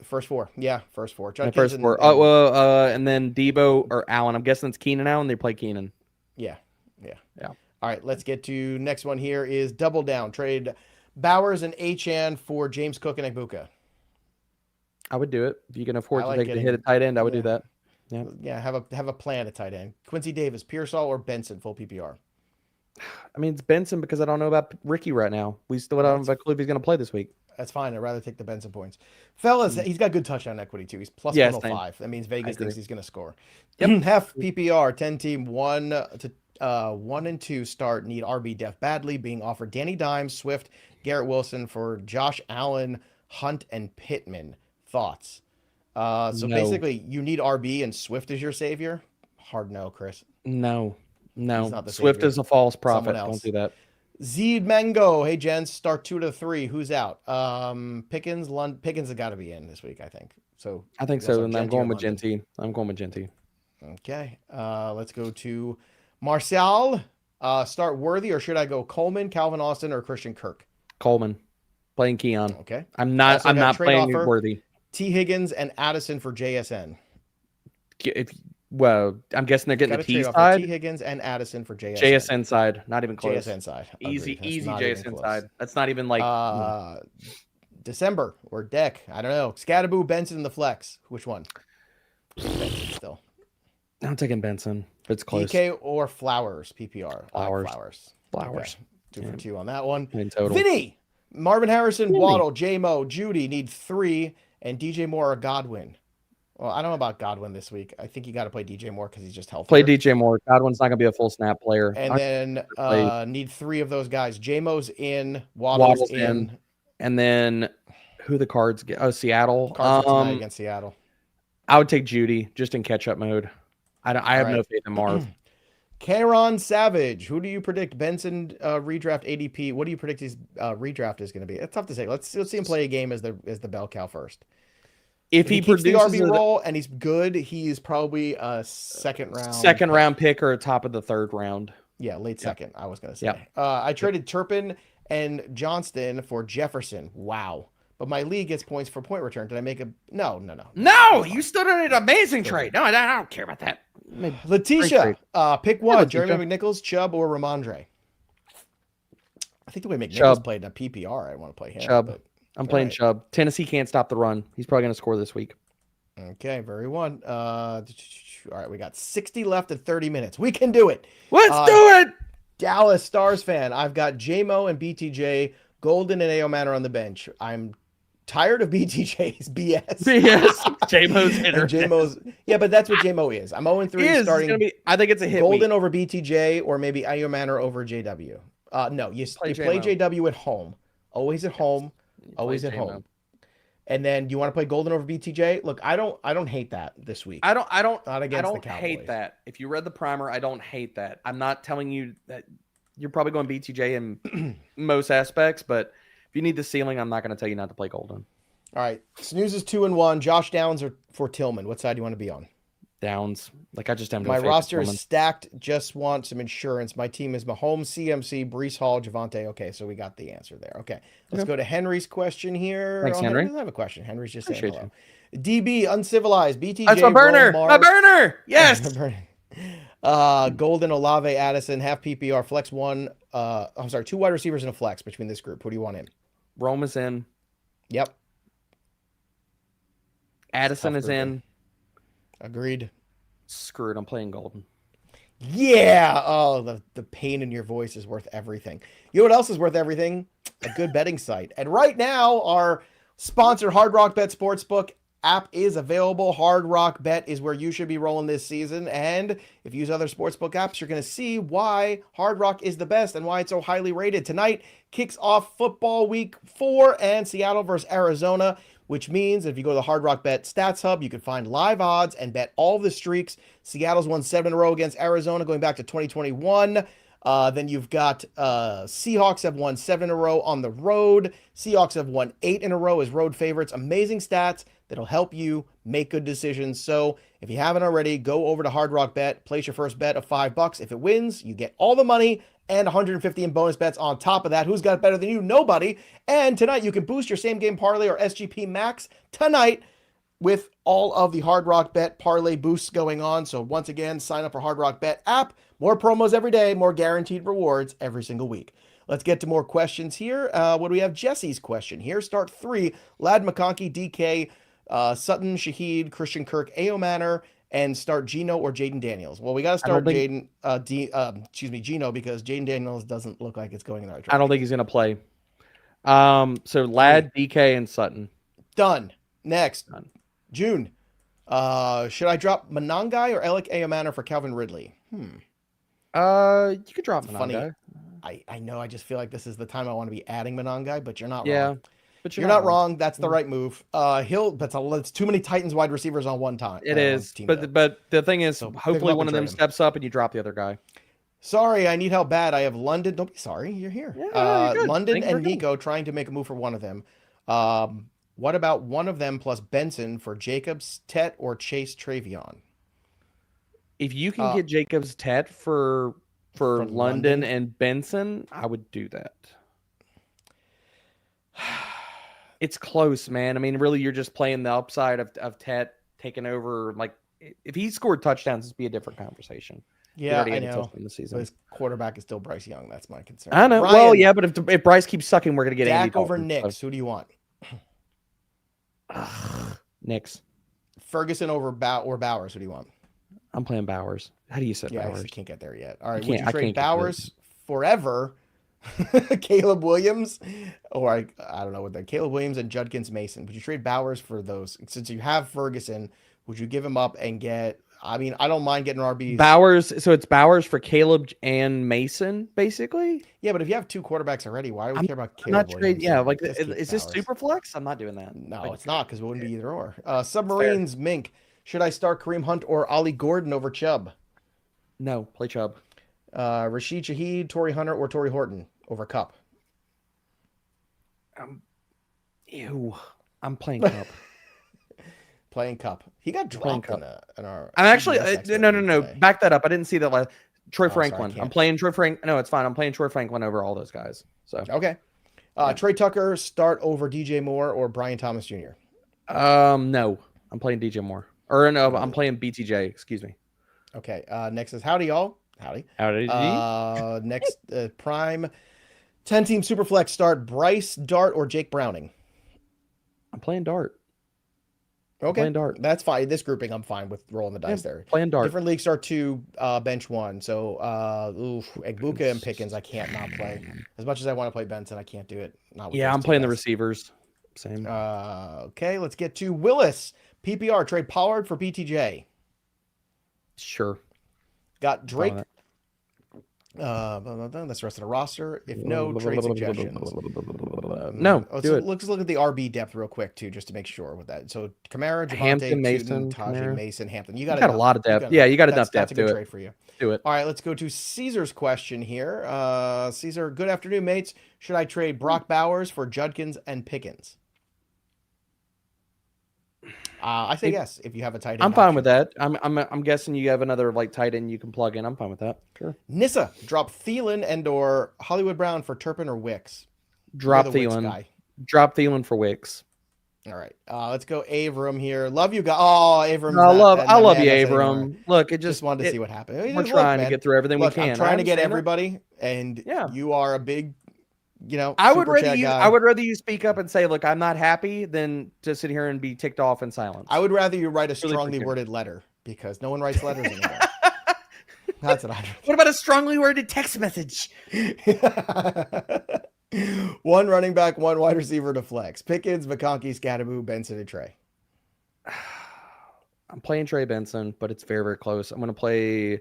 [SPEAKER 1] First 4. Yeah, first 4.
[SPEAKER 2] First 4. And then Debo or Allen. I'm guessing it's Keenan Allen. They play Keenan.
[SPEAKER 1] Yeah. All right, let's get to next one here is double down. Trade Bowers and Achane for James Cook and Egbuka.
[SPEAKER 2] I would do it. If you can afford to take the hit at tight end, I would do that.
[SPEAKER 1] Yeah, have a plan at tight end. Quincy Davis, Pearsall, or Benson, full PPR?
[SPEAKER 2] I mean, it's Benson because I don't know about Ricky right now. We still don't have a clue if he's going to play this week.
[SPEAKER 1] That's fine. I'd rather take the Benson points. Fellas, he's got good touchdown equity, too. He's plus 105. That means Vegas thinks he's going to score. Yep. Half PPR, 10-team, 1 and 2 start, need RB depth badly, being offered Danny Dimes, Swift, Garrett Wilson for Josh Allen, Hunt, and Pittman. Thoughts? Basically, you need RB and Swift is your savior? Hard no, Chris.
[SPEAKER 2] No.
[SPEAKER 1] He's not the
[SPEAKER 2] Swift
[SPEAKER 1] savior.
[SPEAKER 2] is a false prophet.
[SPEAKER 1] Someone else.
[SPEAKER 2] Don't do that.
[SPEAKER 1] Zed Mango. Hey, gents. Start 2 to 3. Who's out? Pickens has got to be in this week, I think. So
[SPEAKER 2] I think
[SPEAKER 1] we also
[SPEAKER 2] so.
[SPEAKER 1] have
[SPEAKER 2] And I'm
[SPEAKER 1] Jeanty or
[SPEAKER 2] going with
[SPEAKER 1] London.
[SPEAKER 2] Jeanty.
[SPEAKER 1] Okay. Let's go to Martial. Start Worthy, or should I go Coleman, Calvin Austin, or Christian Kirk?
[SPEAKER 2] Coleman. Playing Keon.
[SPEAKER 1] Okay.
[SPEAKER 2] I'm not
[SPEAKER 1] Also got trade
[SPEAKER 2] playing
[SPEAKER 1] offer.
[SPEAKER 2] Worthy.
[SPEAKER 1] T. Higgins and Addison for JSN.
[SPEAKER 2] I'm guessing they're getting
[SPEAKER 1] Got
[SPEAKER 2] the
[SPEAKER 1] a
[SPEAKER 2] T
[SPEAKER 1] trade offer.
[SPEAKER 2] side.
[SPEAKER 1] T. Higgins and Addison for JSN.
[SPEAKER 2] JSN side. Not even close.
[SPEAKER 1] JSN side.
[SPEAKER 2] Easy
[SPEAKER 1] Agreed. That's not even
[SPEAKER 2] JSN
[SPEAKER 1] close.
[SPEAKER 2] side. That's not even like
[SPEAKER 1] December or Deck. I don't know. Scatterboo, Benson, and the Flex. Which one? Benson still.
[SPEAKER 2] I'm taking Benson. It's close.
[SPEAKER 1] DK or Flowers, PPR.
[SPEAKER 2] Flowers.
[SPEAKER 1] Okay. 2 for 2 on that one.
[SPEAKER 2] In total.
[SPEAKER 1] Vinny, Marvin Harrison,
[SPEAKER 2] Vinny.
[SPEAKER 1] Waddle, J-Mo, Judy need 3, and DJ Moore or Godwin. Well, I don't know about Godwin this week. I think you got to play DJ Moore because he's just healthy.
[SPEAKER 2] Play DJ Moore. Godwin's not going to be a full snap player.
[SPEAKER 1] And then need 3 of those guys. J-Mo's in, Waddle's in.
[SPEAKER 2] And then who the Cards get? Oh, Seattle.
[SPEAKER 1] Cards tonight against Seattle.
[SPEAKER 2] I would take Judy just in catch-up mode. I have no faith in Marv.
[SPEAKER 1] Karen Savage, who do you predict Benson redraft ADP? What do you predict his redraft is going to be? It's tough to say. Let's see him play a game as the bell cow first. If he keeps the RB role and he's good, he's probably a second round
[SPEAKER 2] pick or a top of the 3rd round.
[SPEAKER 1] Yeah, late second. I was going to say. Yep. I traded Turpin and Johnston for Jefferson. Wow. But my league gets points for point return. Did I make a no?
[SPEAKER 2] No, you still did an amazing trade. No, I don't care about that.
[SPEAKER 1] Letitia, pick one.
[SPEAKER 2] Yeah,
[SPEAKER 1] Jeremy McNichols, Chubb, or Ramondre. I think the way McNichols played in a PPR, I want to play him.
[SPEAKER 2] Chubb. I'm playing Chubb. Tennessee can't stop the run. He's probably going to score this week.
[SPEAKER 1] Okay, very one. All right, we got 60 left in 30 minutes. We can do it.
[SPEAKER 2] Let's do it.
[SPEAKER 1] Dallas Stars fan. I've got J-Mo and BTJ, Golden and Ao Manor on the bench. I'm tired of BTJ's BS.
[SPEAKER 2] J-Mo's hitter.
[SPEAKER 1] J-Mo's, yeah, but that's what J-Mo is. I'm 0-3 starting.
[SPEAKER 2] I think it's a hit.
[SPEAKER 1] Golden over BTJ or maybe Ao Manor over JW. No, you play JW at home. Always at home. Always at home. And then you want to play Golden over BTJ? Look, I don't hate that this week.
[SPEAKER 2] I don't
[SPEAKER 1] hate
[SPEAKER 2] that. If you read the primer, I don't hate that. I'm not telling you that you're probably going BTJ in most aspects, but if you need the ceiling, I'm not going to tell you not to play Golden.
[SPEAKER 1] All right. Snooze is 2-1. Josh Downs or for Tillman. What side do you want to be on?
[SPEAKER 2] Downs. Like I just have no
[SPEAKER 1] My
[SPEAKER 2] faith in
[SPEAKER 1] roster
[SPEAKER 2] Tillman.
[SPEAKER 1] is stacked. Just want some insurance. My team is Mahomes, CMC, Breece Hall, Javonte. Okay, so we got the answer there. Okay, let's go to Henry's question here.
[SPEAKER 2] Thanks, Henry.
[SPEAKER 1] Henry doesn't have a question. Henry's just saying hello. DB, Uncivilized, BTJ,
[SPEAKER 2] That's my burner. My burner. Yes.
[SPEAKER 1] Golden, Olave, Addison, half PPR, flex one. I'm sorry, 2 wide receivers and a flex between this group. Who do you want in?
[SPEAKER 2] Rome is in.
[SPEAKER 1] Yep.
[SPEAKER 2] Addison is in.
[SPEAKER 1] Agreed.
[SPEAKER 2] Screw it. I'm playing Golden.
[SPEAKER 1] Yeah. Oh, the pain in your voice is worth everything. You know what else is worth everything? A good betting site. And right now, our sponsor, Hard Rock Bet Sportsbook app is available. Hard Rock Bet is where you should be rolling this season. And if you use other sportsbook apps, you're going to see why Hard Rock is the best and why it's so highly rated. Tonight kicks off football week 4 and Seattle versus Arizona, which means if you go to the Hard Rock Bet Stats Hub, you can find live odds and bet all the streaks. Seattle's won 7 in a row against Arizona going back to 2021. Then you've got Seahawks have won 7 in a row on the road. Seahawks have won 8 in a row as road favorites. Amazing stats that'll help you make good decisions. So if you haven't already, go over to Hard Rock Bet, place your first bet of $5. If it wins, you get all the money and 150 in bonus bets on top of that. Who's got it better than you? Nobody. And tonight you can boost your same game parlay or SGP max tonight with all of the Hard Rock Bet parlay boosts going on. So once again, sign up for Hard Rock Bet app. More promos every day, more guaranteed rewards every single week. Let's get to more questions here. What do we have? Jesse's question here. Start 3. Lad McConkey, DK, Sutton, Shaheed, Christian Kirk, Ao Manor, and start Geno or Jaden Daniels. Well, we got to start Geno because Jaden Daniels doesn't look like it's going in the right direction.
[SPEAKER 2] I don't think he's going to play. So Lad, DK, and Sutton.
[SPEAKER 1] Done. Next. Done. June. Should I drop Monangai or Alec Ao Manor for Calvin Ridley?
[SPEAKER 2] You could drop Monangai.
[SPEAKER 1] I know. I just feel like this is the time I want to be adding Monangai, but you're not wrong.
[SPEAKER 2] But
[SPEAKER 1] You're not wrong. That's the right move. That's too many Titans wide receivers on one time.
[SPEAKER 2] It is. But the thing is,
[SPEAKER 1] So pick
[SPEAKER 2] hopefully
[SPEAKER 1] him up
[SPEAKER 2] one
[SPEAKER 1] and
[SPEAKER 2] of them
[SPEAKER 1] trade him.
[SPEAKER 2] steps up and you drop the other guy.
[SPEAKER 1] Sorry, I need help bad. I have London. Don't be sorry. You're here.
[SPEAKER 2] Yeah, you're good.
[SPEAKER 1] London
[SPEAKER 2] Thank you
[SPEAKER 1] and
[SPEAKER 2] for
[SPEAKER 1] Nico trying to make a move for one of them. What about one of them plus Benson for Jacobs, Tet, or Chase Travion?
[SPEAKER 2] If you can get Jacobs, Tet for London and Benson, I would do that. It's close, man. I mean, really, you're just playing the upside of Tet taking over. Like, if he scored touchdowns, it'd be a different conversation.
[SPEAKER 1] Yeah, I know.
[SPEAKER 2] In the season.
[SPEAKER 1] But his quarterback is still Bryce Young. That's my concern.
[SPEAKER 2] I know.
[SPEAKER 1] Ryan,
[SPEAKER 2] Well, yeah, but if Bryce keeps sucking, we're gonna get
[SPEAKER 1] Dak
[SPEAKER 2] Andy
[SPEAKER 1] over
[SPEAKER 2] Dalton,
[SPEAKER 1] Knicks.
[SPEAKER 2] so.
[SPEAKER 1] Who do you want?
[SPEAKER 2] Knicks.
[SPEAKER 1] Ferguson over Bowers. Who do you want?
[SPEAKER 2] I'm playing Bowers. How do you set Bowers?
[SPEAKER 1] I can't get there yet. All right,
[SPEAKER 2] would
[SPEAKER 1] you trade Bowers forever? Caleb Williams, or I don't know what that. Caleb Williams and Judkins Mason. Would you trade Bowers for those? Since you have Ferguson, would you give him up and get? I mean, I don't mind getting RBs.
[SPEAKER 2] Bowers. So it's Bowers for Caleb and Mason, basically.
[SPEAKER 1] Yeah, but if you have two quarterbacks already, why do we care about Caleb Williams?
[SPEAKER 2] Yeah, like is this super flex? I'm not doing that.
[SPEAKER 1] No, it's not because it wouldn't be either or. Submarines Mink. Should I start Kareem Hunt or Ollie Gordon over Chubb?
[SPEAKER 2] No, play Chubb.
[SPEAKER 1] Rashid Shaheed, Torrey Hunter, or Torrey Horton over Cup?
[SPEAKER 2] I'm playing Cup.
[SPEAKER 1] Playing Cup. He got dropped in our.
[SPEAKER 2] I'm actually no. Back that up. I didn't see that last. Troy Franklin.
[SPEAKER 1] Sorry,
[SPEAKER 2] I'm playing Troy Franklin. No, it's fine. I'm playing Troy Franklin over all those guys. So
[SPEAKER 1] okay. Trey Tucker start over DJ Moore or Brian Thomas Jr.
[SPEAKER 2] No, I'm playing DJ Moore. Or no, I'm playing BTJ. Excuse me.
[SPEAKER 1] Okay. Next is howdy y'all. Howdy. Next prime 10-team Superflex start Bryce Dart or Jake Browning.
[SPEAKER 2] I'm playing Dart.
[SPEAKER 1] Okay,
[SPEAKER 2] playing Dart.
[SPEAKER 1] That's fine. This grouping, I'm fine with rolling the dice there.
[SPEAKER 2] Playing Dart.
[SPEAKER 1] Different leagues start two, bench one. So, Egbuka and Pickens, I can't not play. As much as I want to play Benson, I can't do it. Not with
[SPEAKER 2] I'm playing the receivers. Same.
[SPEAKER 1] Okay, let's get to Willis. PPR, trade Pollard for BTJ.
[SPEAKER 2] Sure.
[SPEAKER 1] Got Drake. That's the rest of the roster. If no, trade suggestions.
[SPEAKER 2] No,
[SPEAKER 1] let's look at the RB depth real quick too, just to make sure with that. So Kamara, Javonte,
[SPEAKER 2] Hampton, Mason,
[SPEAKER 1] Tajay, Mason, Hampton. You got
[SPEAKER 2] a lot of depth. You got enough depth.
[SPEAKER 1] That's a good trade for you.
[SPEAKER 2] Do it.
[SPEAKER 1] All right, let's go to Caesar's question here. Caesar, good afternoon, mates. Should I trade Brock Bowers for Judkins and Pickens? I say yes if you have a tight end.
[SPEAKER 2] I'm fine with that. I'm guessing you have another like tight end you can plug in. I'm fine with that. Sure.
[SPEAKER 1] Nissa, drop Thielen and or Hollywood Brown for Turpin or Wicks.
[SPEAKER 2] Drop Thielen. Drop Thielen for Wicks.
[SPEAKER 1] All right. Let's go Avram here. Love you guys. Oh, Avram.
[SPEAKER 2] I love you, Avram. Look, it just
[SPEAKER 1] wanted to see what happened.
[SPEAKER 2] We're trying to get through everything we can.
[SPEAKER 1] I'm trying to get everybody, and you are a big,
[SPEAKER 2] I would rather you speak up and say, look, I'm not happy than to sit here and be ticked off in silence.
[SPEAKER 1] I would rather you write a strongly worded letter because no one writes letters anymore. That's what I do.
[SPEAKER 2] What about a strongly worded text message?
[SPEAKER 1] One running back, one wide receiver to flex. Pickens, McConkey, Scadaboo, Benson, and Trey.
[SPEAKER 2] I'm playing Trey Benson, but it's very, very close. I'm going to play,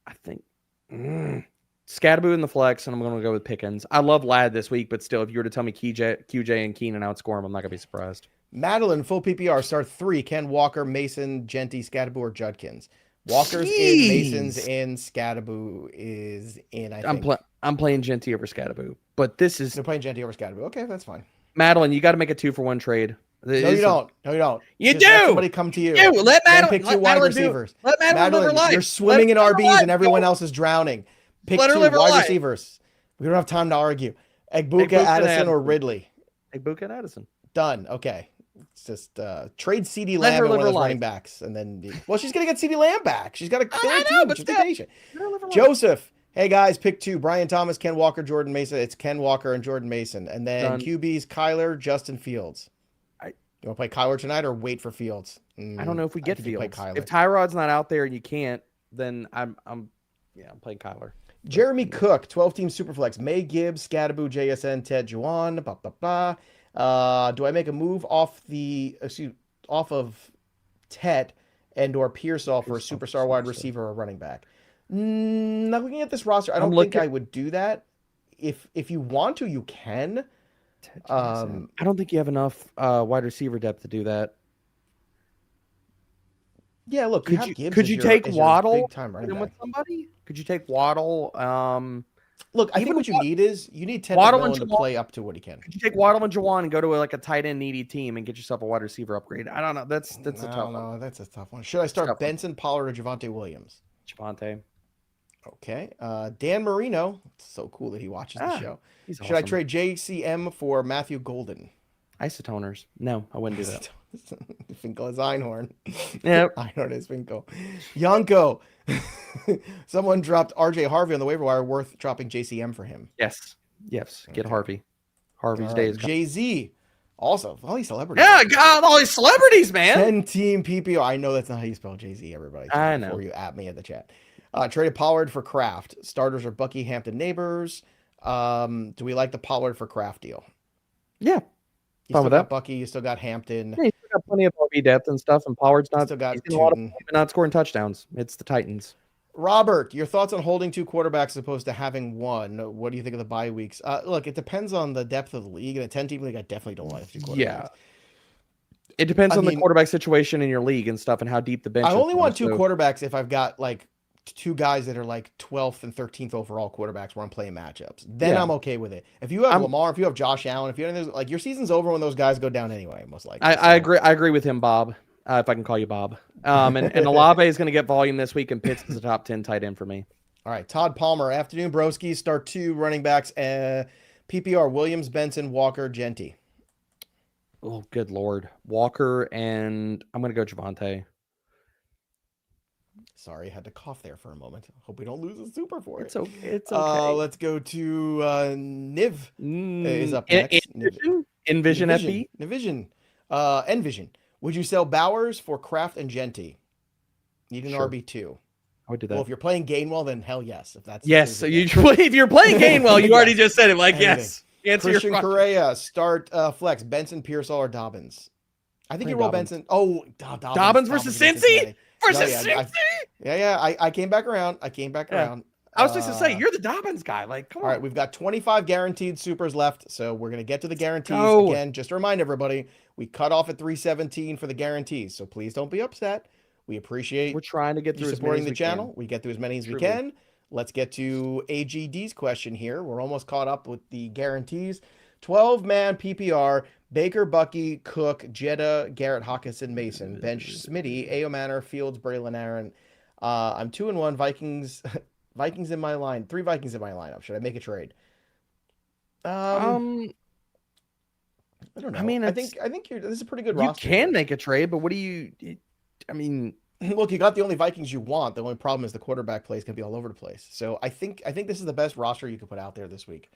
[SPEAKER 2] I think, Scadaboo in the flex, and I'm going to go with Pickens. I love Ladd this week, but still, if you were to tell me QJ and Keenan outscore him, I'm not going to be surprised.
[SPEAKER 1] Madeline, full PPR, start 3. Ken Walker, Mason, Jeanty, Scadaboo, or Judkins. Walker's in, Mason's in, Scadaboo is in, I think.
[SPEAKER 2] I'm playing Jeanty over Scadaboo, but this is...
[SPEAKER 1] They're playing Jeanty over Scadaboo. Okay, that's fine.
[SPEAKER 2] Madeline, you got to make a 2-for-1 trade.
[SPEAKER 1] No, you don't.
[SPEAKER 2] You
[SPEAKER 1] Just
[SPEAKER 2] do.
[SPEAKER 1] let somebody come to you.
[SPEAKER 2] Let Madeline
[SPEAKER 1] pick 2 wide receivers.
[SPEAKER 2] Let Madeline live her life.
[SPEAKER 1] You're swimming in RBs and everyone else is drowning. Pick 2 wide receivers. We don't have time to argue. Egbuka, Addison, or Ridley.
[SPEAKER 2] Egbuka and Addison.
[SPEAKER 1] Done. Okay. It's just trade CD Lamb and one of those running backs, and then she's gonna get CD Lamb back. She's got a killer team, but she's patient. Joseph, hey guys, pick 2: Brian Thomas, Ken Walker, Jordan Mason. It's Ken Walker and Jordan Mason, and then QBs Kyler, Justin Fields. You want to play Kyler tonight or wait for Fields?
[SPEAKER 2] I don't know if we get Fields. If Tyrod's not out there and you can't, then I'm playing Kyler.
[SPEAKER 1] Jeremy Cook, 12-team Superflex. May Gibbs, Scadaboo, JSN, Ted Juwan. Do I make a move off of Tet and or Pearsall for a superstar wide receiver or running back? Now looking at this roster, I don't think I would do that. If you want to, you can.
[SPEAKER 2] I don't think you have enough wide receiver depth to do that.
[SPEAKER 1] Yeah, look,
[SPEAKER 2] Could you take Waddle with somebody? Could you take Waddle?
[SPEAKER 1] Look, I think what you need is you need Ted
[SPEAKER 2] Waddle
[SPEAKER 1] McMillan to play up to what he can.
[SPEAKER 2] Could you take Waddle and Jawan and go to like a tight end needy team and get yourself a wide receiver upgrade? I don't know. That's a tough one.
[SPEAKER 1] That's a tough one. Should I start Benson, Pollard, or Javonte Williams?
[SPEAKER 2] Javonte.
[SPEAKER 1] Okay. Dan Marino. It's so cool that he watches the show. Should
[SPEAKER 2] awesome.
[SPEAKER 1] I trade JCM for Matthew Golden?
[SPEAKER 2] Isotoners. No, I wouldn't do that.
[SPEAKER 1] Finkel is Einhorn.
[SPEAKER 2] Yeah.
[SPEAKER 1] Einhorn is Finkel. Yanko. Someone dropped RJ Harvey on the waiver wire. Worth dropping JCM for him.
[SPEAKER 2] Yes. Get Harvey. Harvey's day is gone.
[SPEAKER 1] Jay-Z. Also, all these celebrities.
[SPEAKER 2] Yeah, God, all these celebrities, man.
[SPEAKER 1] 10-team PPO. I know that's not how you spell Jay-Z, everybody.
[SPEAKER 2] I know.
[SPEAKER 1] Before you at me in the chat. Traded Pollard for Kraft. Starters are Bucky, Hampton, Neighbors. Do we like the Pollard for Kraft deal?
[SPEAKER 2] Yeah.
[SPEAKER 1] You still got Bucky. You still got Hampton.
[SPEAKER 2] Yeah, you still got plenty of RB depth and stuff, and Pollard's not,
[SPEAKER 1] still got
[SPEAKER 2] a lot of not scoring touchdowns. It's the Titans.
[SPEAKER 1] Robert, your thoughts on holding 2 quarterbacks as opposed to having one? What do you think of the bye weeks? Look, it depends on the depth of the league. In a 10-team league, I definitely don't like 2 quarterbacks.
[SPEAKER 2] Yeah. It depends on the quarterback situation in your league and stuff and how deep the bench is.
[SPEAKER 1] I only want 2 quarterbacks if I've got like 2 guys that are like 12th and 13th overall quarterbacks where I'm playing matchups. Then I'm okay with it. If you have Lamar, if you have Josh Allen, if you have like your season's over when those guys go down anyway, most likely.
[SPEAKER 2] I agree with him, Bob. If I can call you Bob. And Olave is going to get volume this week, and Pitts is the top 10 tight end for me.
[SPEAKER 1] All right, Todd Palmer, afternoon broski, start 2 running backs, PPR, Williams, Benson, Walker, Jeanty.
[SPEAKER 2] Oh, good Lord. Walker, and I'm going to go Javonte.
[SPEAKER 1] Sorry, I had to cough there for a moment. Hope we don't lose a super for it.
[SPEAKER 2] It's okay.
[SPEAKER 1] Let's go to Niv. Is up next.
[SPEAKER 2] Envision FB?
[SPEAKER 1] Envision. Would you sell Bowers for Kraft and Jeanty? Need an RB2.
[SPEAKER 2] I would do that.
[SPEAKER 1] Well, if you're playing Gainwell, then hell yes. If that's
[SPEAKER 2] yes. So if you're playing Gainwell, you already just said it. Like yes.
[SPEAKER 1] Christian Correa, start flex Benson, Pearsall, or Dobbins. I think you roll Benson. Oh,
[SPEAKER 2] Dobbins versus Cincy.
[SPEAKER 1] Yeah. I came back around. I
[SPEAKER 2] was just to say, you're the Dobbins guy. Like, come on.
[SPEAKER 1] All right, we've got 25 guaranteed supers left, so we're gonna get to the guarantees again. Just to remind everybody, we cut off at 317 for the guarantees, so please don't be upset. We appreciate.
[SPEAKER 2] We're trying to get through
[SPEAKER 1] supporting the channel. We get through as many as we can. Let's get to AGD's question here. We're almost caught up with the guarantees. 12-man PPR. Baker, Bucky, Cook, Jetta, Garrett, Hawkinson, Mason, bench, Smitty, Ayo Manor, Fields, Braylon, Aaron. I'm 2-1. Vikings in my line. 3 Vikings in my lineup. Should I make a trade? I don't know. I mean, I think this is a pretty good roster.
[SPEAKER 2] You can make a trade, but what do you? I mean,
[SPEAKER 1] look, you got the only Vikings you want. The only problem is the quarterback plays can be all over the place. So I think this is the best roster you could put out there this week.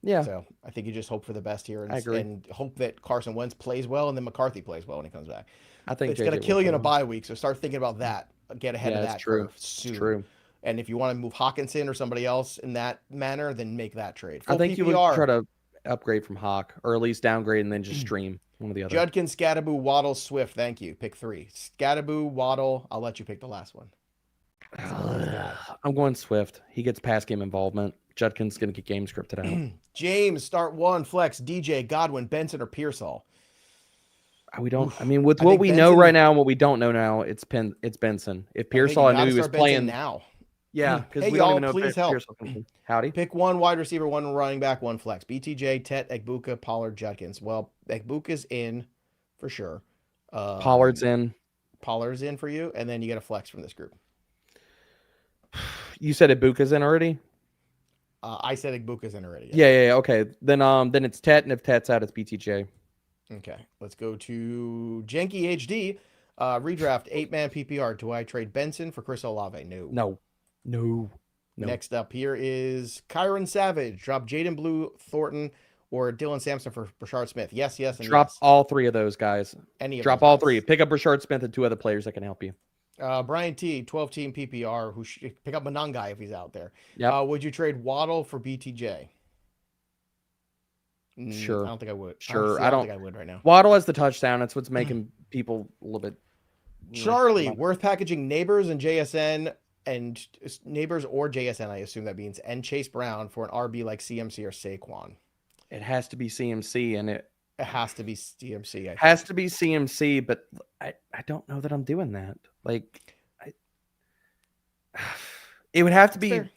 [SPEAKER 2] Yeah.
[SPEAKER 1] So I think you just hope for the best here
[SPEAKER 2] and
[SPEAKER 1] hope that Carson Wentz plays well and then McCarthy plays well when he comes back.
[SPEAKER 2] I think
[SPEAKER 1] it's going to kill you in a bye week. So start thinking about that. Get ahead of that curve soon.
[SPEAKER 2] It's true.
[SPEAKER 1] And if you want to move Hawkinson or somebody else in that manner, then make that trade.
[SPEAKER 2] I think PPR, you would try to upgrade from Hawk or at least downgrade and then just stream one of the other.
[SPEAKER 1] Judkins, Scadaboo, Waddle, Swift. Thank you. Pick 3. Scadaboo, Waddle. I'll let you pick the last one.
[SPEAKER 2] I'm going Swift. He gets pass game involvement. Judkins going to get game scripted out.
[SPEAKER 1] James, start 1, flex, DJ, Godwin, Benson, or Pearsall.
[SPEAKER 2] We don't. I mean, with what we know right now and what we don't know now, it's Benson. If Pearsall, I knew he was playing
[SPEAKER 1] now.
[SPEAKER 2] Yeah, because
[SPEAKER 1] hey,
[SPEAKER 2] we
[SPEAKER 1] don't
[SPEAKER 2] even know
[SPEAKER 1] please
[SPEAKER 2] if
[SPEAKER 1] help.
[SPEAKER 2] Pearsall can. Howdy.
[SPEAKER 1] Pick 1 wide receiver, 1 running back, 1 flex. BTJ, Tet, Egbuka, Pollard, Judkins. Well, Egbuka's in for sure.
[SPEAKER 2] Pollard's in.
[SPEAKER 1] Pollard's in for you, and then you get a flex from this group.
[SPEAKER 2] You said Egbuka's in already?
[SPEAKER 1] I said Egbuka's in already.
[SPEAKER 2] Yeah. Okay. Then it's Tet, and if Tet's out, it's BTJ.
[SPEAKER 1] Okay. Let's go to Janky HD. Redraft 8-man PPR. Do I trade Benson for Chris Olave? No. Next up here is Kyron Savage. Drop Jaden Blue, Thornton, or Dylan Sampson for Brashard Smith. Yes, and
[SPEAKER 2] drop all 3 of those guys. Drop all 3.
[SPEAKER 1] Guys.
[SPEAKER 2] Pick up Brashard Smith and 2 other players that can help you.
[SPEAKER 1] Brian T, 12-team PPR, who should pick up Manangai if he's out there.
[SPEAKER 2] Yeah.
[SPEAKER 1] Would you trade Waddle for BTJ?
[SPEAKER 2] Sure.
[SPEAKER 1] I don't think I would.
[SPEAKER 2] Sure.
[SPEAKER 1] I don't think I would right now.
[SPEAKER 2] Waddle has the touchdown. That's what's making people a little bit.
[SPEAKER 1] Charlie, worth packaging Neighbors and JSN and Neighbors or JSN, I assume that means, and Chase Brown for an RB like CMC or Saquon.
[SPEAKER 2] It has to be CMC, and it
[SPEAKER 1] has to be CMC.
[SPEAKER 2] Has to be CMC, but I don't know that I'm doing that. Like, it would have to be
[SPEAKER 1] fair.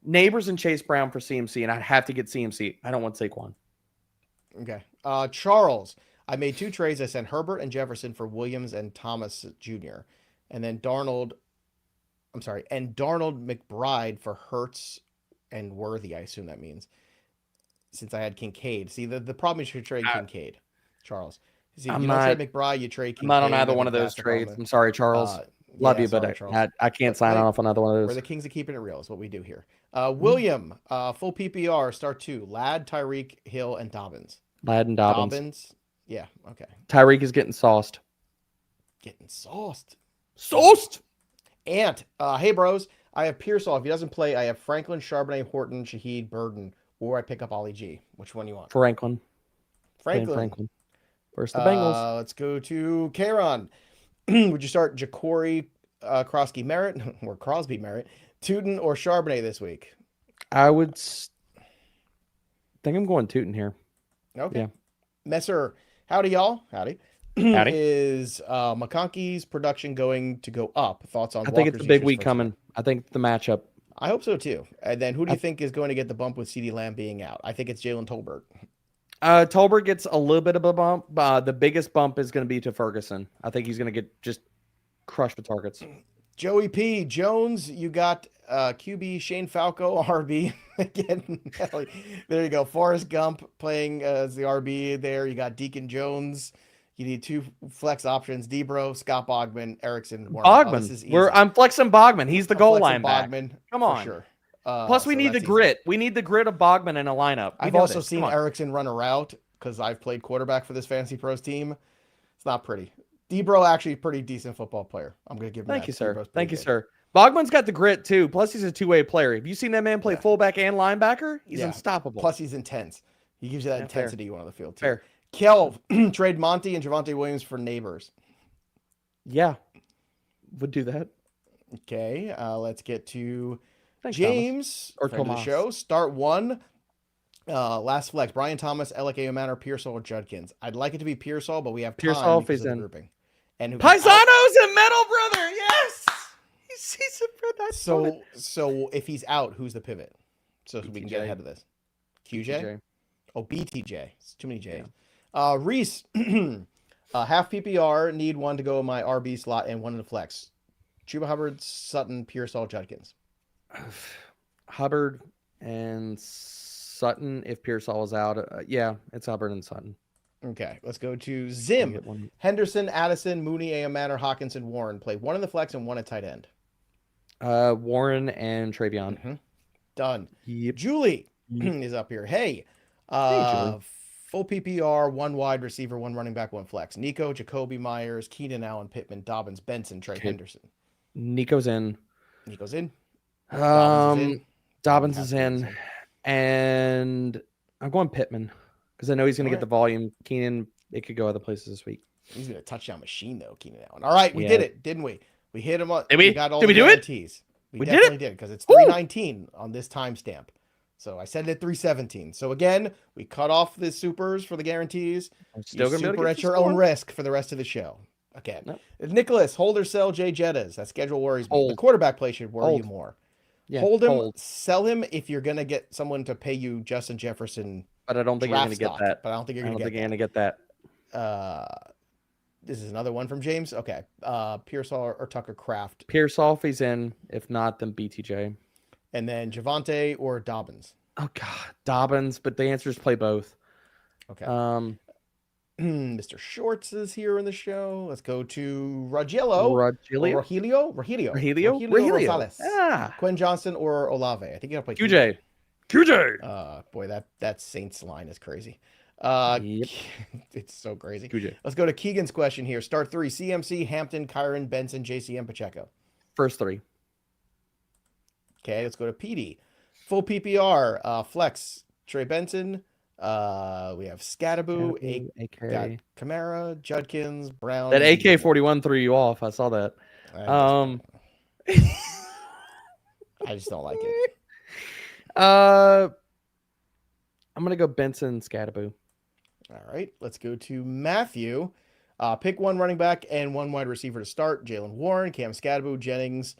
[SPEAKER 2] Neighbors and Chase Brown for CMC, and I'd have to get CMC. I don't want Saquon.
[SPEAKER 1] Okay. Charles, I made 2 trades. I sent Herbert and Jefferson for Williams and Thomas Jr. And then Darnold McBride for Hurts and Worthy, I assume that means, since I had Kincaid. See, the problem is you trade Kincaid, Charles. See, if you don't trade McBride, you trade Kincaid.
[SPEAKER 2] I'm not on either one of those trades. I'm sorry, Charles. Love you, but I can't sign off on either one of those.
[SPEAKER 1] We're the kings of keeping it real is what we do here. William, full PPR, start 2. Ladd, Tyreek, Hill, and Dobbins.
[SPEAKER 2] Ladd and Dobbins.
[SPEAKER 1] Yeah, okay.
[SPEAKER 2] Tyreek is getting sauced.
[SPEAKER 1] Getting sauced.
[SPEAKER 2] Sauced!
[SPEAKER 1] Ant, hey, bros. I have Pearsall. If he doesn't play, I have Franklin, Charbonnet, Horton, Shaheed, Burden, or I pick up Ollie G. Which one you want?
[SPEAKER 2] Franklin. First the Bengals.
[SPEAKER 1] Let's go to Kieran. Would you start Ja'Cory, Crosby Merritt, or Crosby Merritt, Tootin, or Charbonnet this week?
[SPEAKER 2] I would think I'm going Tootin here.
[SPEAKER 1] Okay.
[SPEAKER 2] Yeah.
[SPEAKER 1] Messer, howdy, y'all. Howdy.
[SPEAKER 2] Howdy.
[SPEAKER 1] Is McConkey's production going to go up? Thoughts on
[SPEAKER 2] I think
[SPEAKER 1] Walker's
[SPEAKER 2] it's a big
[SPEAKER 1] usage
[SPEAKER 2] week
[SPEAKER 1] for
[SPEAKER 2] coming. I think the matchup.
[SPEAKER 1] I hope so, too. And then who do you think is going to get the bump with CeeDee Lamb being out? I think it's Jaylen Tolbert.
[SPEAKER 2] Tolbert gets a little bit of a bump. The biggest bump is going to be to Ferguson. I think he's going to get just crushed with targets.
[SPEAKER 1] Joey P. Jones, you got QB Shane Falco, RB. Again, there you go. Forrest Gump playing as the RB there. You got Deacon Jones. You need 2 flex options: Debro, Scott Bogman, Erickson.
[SPEAKER 2] Bogman. I'm flexing Bogman. He's the goal line back.
[SPEAKER 1] Bogman,
[SPEAKER 2] come on.
[SPEAKER 1] Sure.
[SPEAKER 2] Plus, we need the grit. We need the grit of Bogman in a lineup.
[SPEAKER 1] I've also seen Erickson run a route because I've played quarterback for this Fantasy Pros team. It's not pretty. Debro actually a pretty decent football player. I'm going to give him
[SPEAKER 2] Thank you, sir. Thank you, sir. Bogman's got the grit, too. Plus, he's a two-way player. Have you seen that man play fullback and linebacker? He's unstoppable.
[SPEAKER 1] Plus, he's intense. He gives you that intensity you want on the field, too.
[SPEAKER 2] Fair.
[SPEAKER 1] Kel, trade Monty and Javonte Williams for Neighbors.
[SPEAKER 2] Yeah. Would do that.
[SPEAKER 1] Okay. Let's get to
[SPEAKER 2] Thanks,
[SPEAKER 1] James.
[SPEAKER 2] Thomas. Or Tomas.
[SPEAKER 1] The show. Start 1. Last flex. Brian Thomas, Elike Manor, Pearsall, or Judkins. I'd like it to be Pearsall, but we have
[SPEAKER 2] Pearsall
[SPEAKER 1] because of the
[SPEAKER 2] in
[SPEAKER 1] grouping. And
[SPEAKER 2] Paisano's a metal brother. Yes. He's a brother.
[SPEAKER 1] So if he's out, who's the pivot? So
[SPEAKER 2] BTJ.
[SPEAKER 1] We can get ahead of this. QJ? Oh, BTJ. It's too many J's.
[SPEAKER 2] Yeah.
[SPEAKER 1] Reese, half PPR, need 1 to go in my RB slot and 1 in the flex. Chuba Hubbard, Sutton, Pearsall, Judkins.
[SPEAKER 2] Hubbard and Sutton if Pearsall is out. Yeah, it's Hubbard and Sutton.
[SPEAKER 1] Okay, let's go to Zim. Henderson, Addison, Mooney, A.M. Manor, Hawkinson, Warren. Play 1 in the flex and 1 at tight end.
[SPEAKER 2] Warren and Travion.
[SPEAKER 1] Mm-hmm. Done.
[SPEAKER 2] Yep.
[SPEAKER 1] Julie is up here. Hey,
[SPEAKER 2] Julie.
[SPEAKER 1] Full PPR, 1 wide receiver, 1 running back, 1 flex. Nico, Jacoby Myers, Keenan Allen, Pittman, Dobbins, Benson, Trey Henderson.
[SPEAKER 2] Nico's in.
[SPEAKER 1] Nico's in.
[SPEAKER 2] Dobbins is in. And I'm going Pittman because I know he's going to get the volume. Keenan, it could go other places this week.
[SPEAKER 1] He's going to touchdown machine, though, Keenan Allen. All right, we did it, didn't we? We hit him up.
[SPEAKER 2] Did we?
[SPEAKER 1] Got all
[SPEAKER 2] did we
[SPEAKER 1] the
[SPEAKER 2] do
[SPEAKER 1] guarantees.
[SPEAKER 2] it?
[SPEAKER 1] We definitely did because it's 319 on this timestamp. So I said it at 317. So again, we cut off the supers for the guarantees.
[SPEAKER 2] I'm still going to be able to
[SPEAKER 1] at your own risk for the rest of the show. Again, Nicholas, hold or sell Jay Jettas. That schedule worries me. The quarterback play should worry you more.
[SPEAKER 2] Yeah,
[SPEAKER 1] hold him, sell him if you're going to get someone to pay you Justin Jefferson.
[SPEAKER 2] But I don't think you're going to get that.
[SPEAKER 1] But I don't think you're going to
[SPEAKER 2] get that.
[SPEAKER 1] This is another one from James. Okay. Pearsall or Tucker Kraft.
[SPEAKER 2] Pearsall if he's in. If not, then BTJ.
[SPEAKER 1] And then Javonte or Dobbins.
[SPEAKER 2] Oh, God. Dobbins. But the answer is play both.
[SPEAKER 1] Okay. Mr. Shorts is here in the show. Let's go to Rogelio Rosales.
[SPEAKER 2] Yeah.
[SPEAKER 1] Quentin Johnston or Olave. I think you got to play
[SPEAKER 2] QJ.
[SPEAKER 1] Boy, that Saints line is crazy.
[SPEAKER 2] Yep.
[SPEAKER 1] It's so crazy.
[SPEAKER 2] QJ.
[SPEAKER 1] Let's go to Keegan's question here. Start 3. CMC, Hampton, Kyron, Benson, JCM, Pacheco.
[SPEAKER 2] First 3.
[SPEAKER 1] Okay, let's go to PD. Full PPR, Flex, Trey Benson. We have Scattaboo, got Kamara, Judkins, Brown.
[SPEAKER 2] That AK-41 threw you off. I saw that.
[SPEAKER 1] I just don't like it.
[SPEAKER 2] I'm I'm gonna go Benson Scattaboo.
[SPEAKER 1] All right, let's go to Matthew. Pick one running back and one wide receiver to start. Jaylen Warren, Cam Scattaboo, Jennings,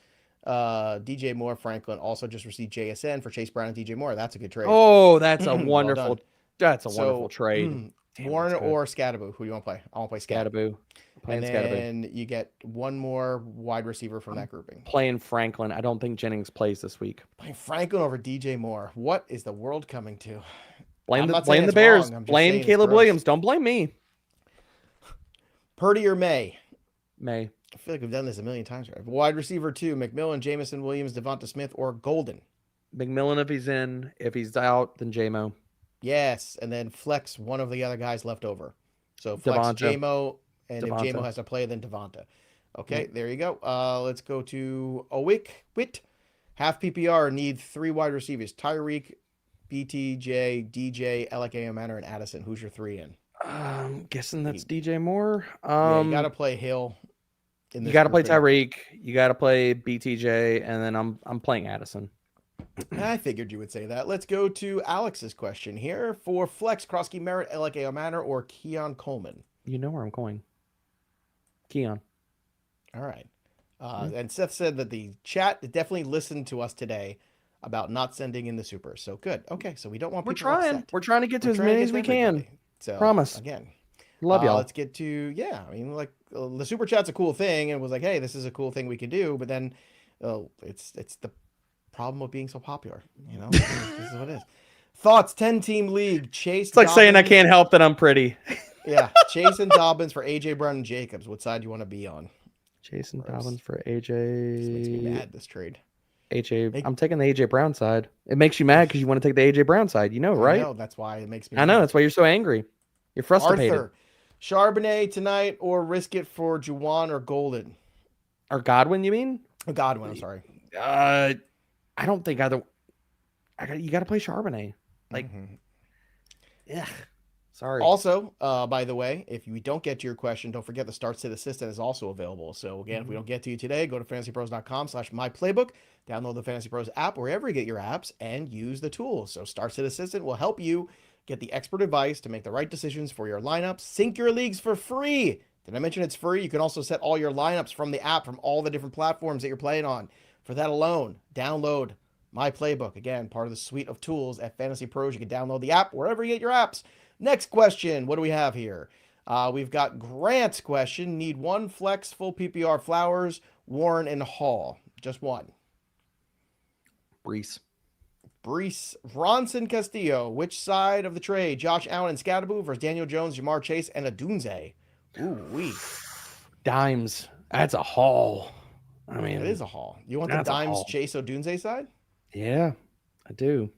[SPEAKER 1] DJ Moore, Franklin. Also just received JSN for Chase Brown and DJ Moore. That's a good trade.
[SPEAKER 2] Oh, that's a
[SPEAKER 1] Well
[SPEAKER 2] wonderful.
[SPEAKER 1] done.
[SPEAKER 2] That's a wonderful trade. Damn,
[SPEAKER 1] Warren
[SPEAKER 2] that's good.
[SPEAKER 1] or Scattaboo. Who do you want to play? I want to play
[SPEAKER 2] Scattaboo.
[SPEAKER 1] And then you get one more wide receiver from that grouping.
[SPEAKER 2] Playing Franklin. I don't think Jennings plays this week.
[SPEAKER 1] Playing Franklin over DJ Moore. What is the world coming to?
[SPEAKER 2] Blame the Bears. Blame Caleb
[SPEAKER 1] gross.
[SPEAKER 2] Williams. Don't blame me.
[SPEAKER 1] Purdy or May?
[SPEAKER 2] May.
[SPEAKER 1] I feel like we've done this a million times. Right? Wide receiver 2, McMillan, Jamison Williams, Devonta Smith, or Golden.
[SPEAKER 2] McMillan if he's in. If he's out, then J-Mo.
[SPEAKER 1] Yes, and then flex one of the other guys left over. So flex
[SPEAKER 2] Devonta.
[SPEAKER 1] J-Mo, and
[SPEAKER 2] Devonta.
[SPEAKER 1] if J-Mo has to play, then Devonta. Okay, There you go. Let's go to Witt. Half PPR need 3 wide receivers. Tyreek, BTJ, DJ, LKM Manor, and Addison. Who's your 3 in?
[SPEAKER 2] I'm guessing that's DJ Moore.
[SPEAKER 1] Yeah, you got to play Hill.
[SPEAKER 2] You got to play Tyreek. You got to play BTJ, and then I'm playing Addison.
[SPEAKER 1] I figured you would say that. Let's go to Alex's question here for flex. Krosky Merritt, LKM Manor, or Keon Coleman.
[SPEAKER 2] You know where I'm going. Keon.
[SPEAKER 1] All right. And Seth said that the chat definitely listened to us today about not sending in the super. So good. Okay, so we don't want people upset.
[SPEAKER 2] We're trying to get to as many as we can.
[SPEAKER 1] So
[SPEAKER 2] promise.
[SPEAKER 1] Again,
[SPEAKER 2] love y'all.
[SPEAKER 1] Let's get to the super chat's a cool thing, and it was like, hey, this is a cool thing we can do. But then, it's the problem of being so popular. This is what it is. Thoughts? 10-team league. Chase.
[SPEAKER 2] It's like
[SPEAKER 1] Dobbins,
[SPEAKER 2] saying I can't help that I'm pretty.
[SPEAKER 1] Yeah, Chase and Dobbins for AJ Brown and Jacobs. What side do you want to be on?
[SPEAKER 2] Chase and Dobbins for AJ.
[SPEAKER 1] This makes me mad. This trade.
[SPEAKER 2] I'm taking the AJ Brown side. It makes you mad because you want to take the AJ Brown side. Right?
[SPEAKER 1] I know. That's why it makes me.
[SPEAKER 2] I know. That's why you're so angry. You're frustrated.
[SPEAKER 1] Arthur, Charbonnet tonight, or risk it for Juwan or Golden?
[SPEAKER 2] Or Godwin, you mean?
[SPEAKER 1] Godwin. I'm sorry.
[SPEAKER 2] I don't think either. You got to play Charbonnet. Yeah. Sorry.
[SPEAKER 1] Also, by the way, if we don't get to your question, don't forget the Start Sit Assistant is also available. So again, if we don't get to you today, go to fantasypros.com/myplaybook, download the Fantasy Pros app wherever you get your apps, and use the tools. So Start Sit Assistant will help you get the expert advice to make the right decisions for your lineups. Sync your leagues for free. Did I mention it's free? You can also set all your lineups from the app from all the different platforms that you're playing on. For that alone, download My Playbook. Again, part of the suite of tools at Fantasy Pros. You can download the app wherever you get your apps. Next question. What do we have here? We've got Grant's question. Need one flex, full PPR Flowers, Warren, and Hall. Just one.
[SPEAKER 2] Breece,
[SPEAKER 1] Ronson Castillo. Which side of the trade? Josh Allen and Scattaboo versus Daniel Jones, Jamar Chase, and Adunze. Ooh-wee.
[SPEAKER 2] Dimes. That's a haul. I mean,
[SPEAKER 1] it is a haul. You want the Dimes Chase Odunze side?
[SPEAKER 2] Yeah, I do.